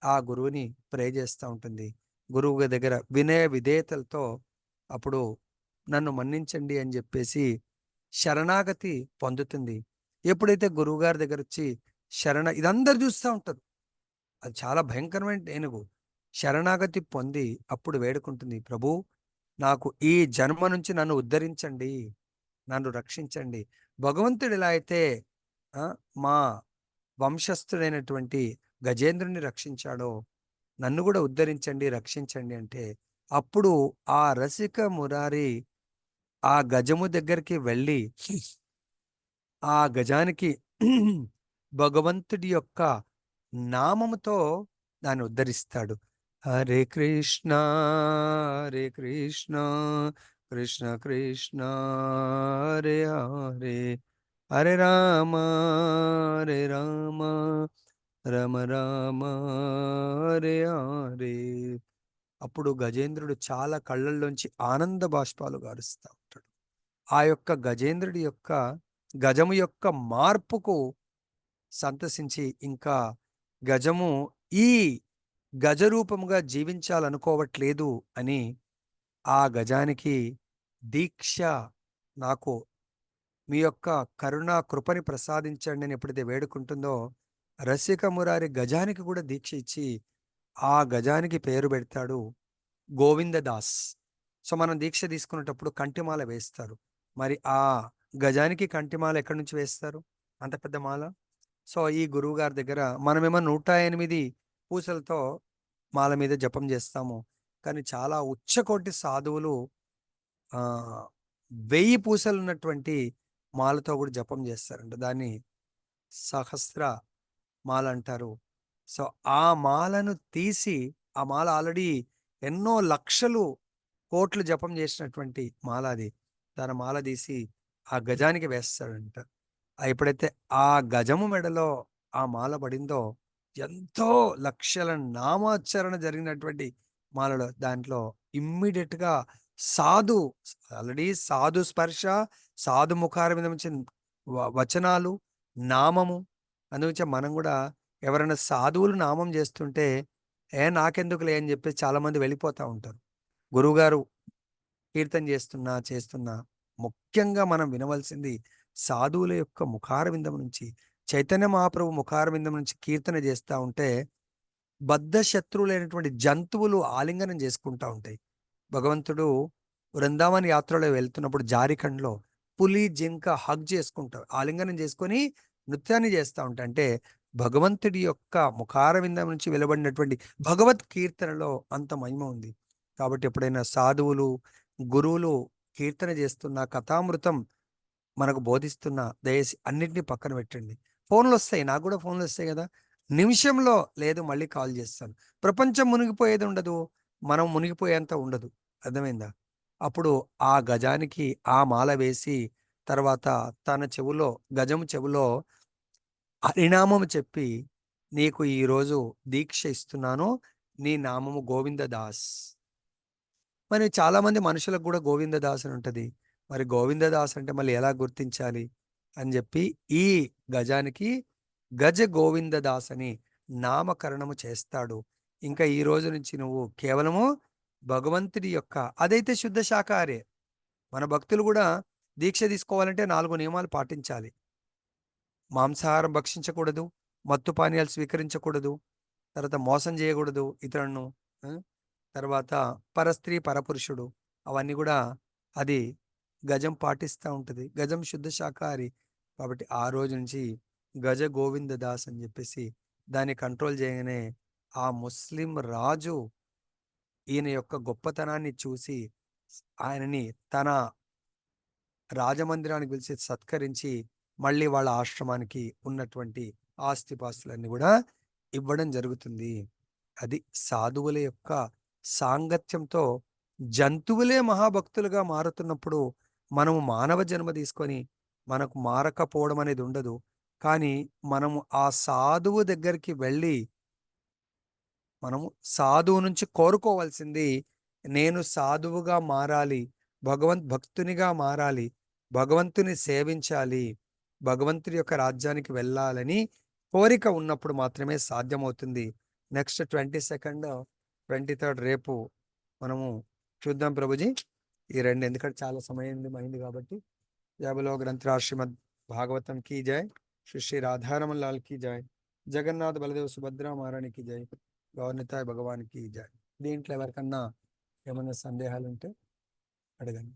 [SPEAKER 1] ఆ గురువుని ప్రే చేస్తూ ఉంటుంది. గురువు దగ్గర వినయ విధేయతలతో అప్పుడు నన్ను మన్నించండి అని చెప్పేసి శరణాగతి పొందుతుంది. ఎప్పుడైతే గురువు గారి దగ్గర వచ్చి ఇదందరు చూస్తూ ఉంటారు, అది చాలా భయంకరమైన ఏనుగు. శరణాగతి పొంది అప్పుడు వేడుకుంటుంది, ప్రభు నాకు ఈ జన్మ నుంచి నన్ను ఉద్ధరించండి, నన్ను రక్షించండి. భగవంతుడు ఎలా అయితే మా వంశస్థుడైనటువంటి గజేంద్రుని రక్షించాడో నన్ను కూడా ఉద్ధరించండి, రక్షించండి అంటే, అప్పుడు ఆ రసిక మురారి ఆ గజము దగ్గరికి వెళ్ళి ఆ గజానికి భగవంతుడి యొక్క నామముతో దాన్ని ఉద్ధరిస్తాడు. హరే కృష్ణ హరే కృష్ణ కృష్ణ కృష్ణ హరే హరే, హరే రామ హరే రామ రమ రామ హరే హరే. అప్పుడు గజేంద్రుడు చాలా కళ్ళల్లోంచి ఆనంద బాష్పాలు గారుస్తూ ఉంటాడు. ఆ యొక్క గజేంద్రుడి యొక్క గజము యొక్క మార్పుకు సంతసించి, ఇంకా గజము ఈ గజరూపముగా జీవించాలనుకోవట్లేదు అని ఆ గజానికి దీక్ష, నాకు మీ యొక్క కరుణా కృపని ప్రసాదించండి అని ఎప్పుడైతే వేడుకుంటుందో, రసిక మురారి గజానికి కూడా దీక్ష ఇచ్చి ఆ గజానికి పేరు పెడతాడు గోవిందదాస్. సో మనం దీక్ష తీసుకునేటప్పుడు కంటిమాల వేస్తారు. మరి ఆ గజానికి కంటిమాల ఎక్కడి నుంచి వేస్తారు, అంత పెద్ద మాల? సో ఈ గురువు గారి దగ్గర మనమేమో 108 పూసలతో మాల మీద జపం చేస్తాము, కానీ చాలా ఉచ్చకోటి సాధువులు 1000 పూసలు ఉన్నటువంటి మాలతో కూడా జపం చేస్తారంట. దాన్ని సహస్ర మాల అంటారు. సో ఆ మాలను తీసి, ఆ మాల ఆల్రెడీ ఎన్నో లక్షలు కోట్లు జపం చేసినటువంటి మాల అది, దాని మాల తీసి ఆ గజానికి వేస్తాడంట. ఎప్పుడైతే ఆ గజము మెడలో ఆ మాల పడిందో, ఎంతో లక్షల నామాచరణ జరిగినటువంటి మాలలో దాంట్లో ఇమ్మీడియట్గా ఆల్రెడీ సాధు స్పర్శ, సాధు ముఖార మీద నుంచి వచనాలు, నామము. అందుగురించి మనం కూడా ఎవరైనా సాధువులు నామం చేస్తుంటే నాకెందుకులే అని చెప్పేసి చాలామంది వెళ్ళిపోతూ ఉంటారు. గురువుగారు కీర్తన చేస్తున్నా ముఖ్యంగా మనం వినవలసింది సాధువుల యొక్క ముఖారవిందం నుంచి, చైతన్య మహాప్రభు ముఖారవిందం నుంచి కీర్తన చేస్తూ ఉంటే బద్ధ శత్రువులైనటువంటి జంతువులు ఆలింగనం చేసుకుంటూ ఉంటాయి. భగవంతుడు వృందావన్ యాత్రలో వెళ్తున్నప్పుడు జారిఖండ్లో పులి, జింక హగ్ చేసుకుంటారు, ఆలింగనం చేసుకొని నృత్యాన్ని చేస్తూ ఉంటాయి. అంటే భగవంతుడి యొక్క ముఖారవిందం నుంచి వెలువడినటువంటి భగవత్ కీర్తనలో అంత మహిమ ఉంది. కాబట్టి ఎప్పుడైనా సాధువులు, గురువులు కీర్తన చేస్తున్న, కథామృతం మనకు బోధిస్తున్న, దయచేసి అన్నింటినీ పక్కన పెట్టండి. ఫోన్లు వస్తాయి, నాకు కూడా ఫోన్లు వస్తాయి కదా, నిమిషంలో లేదు మళ్ళీ కాల్ చేస్తాను. ప్రపంచం మునిగిపోయేది ఉండదు, మనం మునిగిపోయేంత ఉండదు. అర్థమైందా? అప్పుడు ఆ గజానికి ఆ మాల వేసి తర్వాత తన చెవులో, గజము చెవులో హరినామము చెప్పి, నీకు ఈరోజు దీక్ష ఇస్తున్నాను, నీ నామము గోవిందదాస్. మరి చాలామంది మనుషులకు కూడా గోవిందదాస్ అని ఉంటుంది. మరి గోవిందదాస్ అంటే మళ్ళీ ఎలా గుర్తించాలి అని చెప్పి ఈ గజానికి గజ గోవిందదాస్ అని నామకరణము చేస్తాడు. ఇంకా ఈ రోజు నుంచి నువ్వు కేవలము భగవంతుడి యొక్క, అదైతే శుద్ధ శాకాహారే. మన భక్తులు కూడా దీక్ష తీసుకోవాలంటే 4 నియమాలు పాటించాలి. మాంసాహారం భక్షించకూడదు, మత్తు పానీయాలు స్వీకరించకూడదు, తర్వాత మోసం చేయకూడదు ఇతరులను, తర్వాత పరస్త్రీ పరపురుషుడు, అవన్నీ కూడా అది గజం పాటిస్తూ ఉంటుంది. గజం శుద్ధ శాకాహారి కాబట్టి ఆ రోజు నుంచి గజ గోవిందదాస్ అని చెప్పేసి దాన్ని కంట్రోల్ చేయగానే ఆ ముస్లిం రాజు ఈయన యొక్క గొప్పతనాన్ని చూసి ఆయనని తన రాజమందిరానికి పిలిచి సత్కరించి మళ్ళీ వాళ్ళ ఆశ్రమానికి ఉన్నటువంటి ఆస్తిపాస్తులన్నీ కూడా ఇవ్వడం జరుగుతుంది. అది సాధువుల యొక్క సాంగత్యంతో జంతువులే మహాభక్తులుగా మారుతున్నప్పుడు మనము మానవ జన్మ తీసుకొని మనకు మారకపోవడం అనేది ఉండదు. కానీ మనము ఆ సాధువు దగ్గరికి వెళ్ళి మనము సాధువు నుంచి కోరుకోవాల్సింది, నేను సాధువుగా మారాలి, భక్తునిగా మారాలి, భగవంతుని సేవించాలి, భగవంతుని యొక్క రాజ్యానికి వెళ్ళాలని కోరిక ఉన్నప్పుడు మాత్రమే సాధ్యమవుతుంది. నెక్స్ట్ 22nd 23rd రేపు మనము చూద్దాం ప్రభుజీ ఈ రెండు, ఎందుకంటే చాలా సమయం అయింది కాబట్టి. యాబలో గ్రంథరాజ్ శ్రీమద్ భాగవతం కీ జై, శ్రీ శ్రీ రాధారమన్ లాల్ की जय, జగన్నాథ్ బలదేవ్ సుభద్రా మహారాణి की जय, గౌరనితాయ్ భగవాన్ की जय. దీంట్లో ఎవరికన్నా ఏమైనా సందేహాలు ఉంటే అడగండి.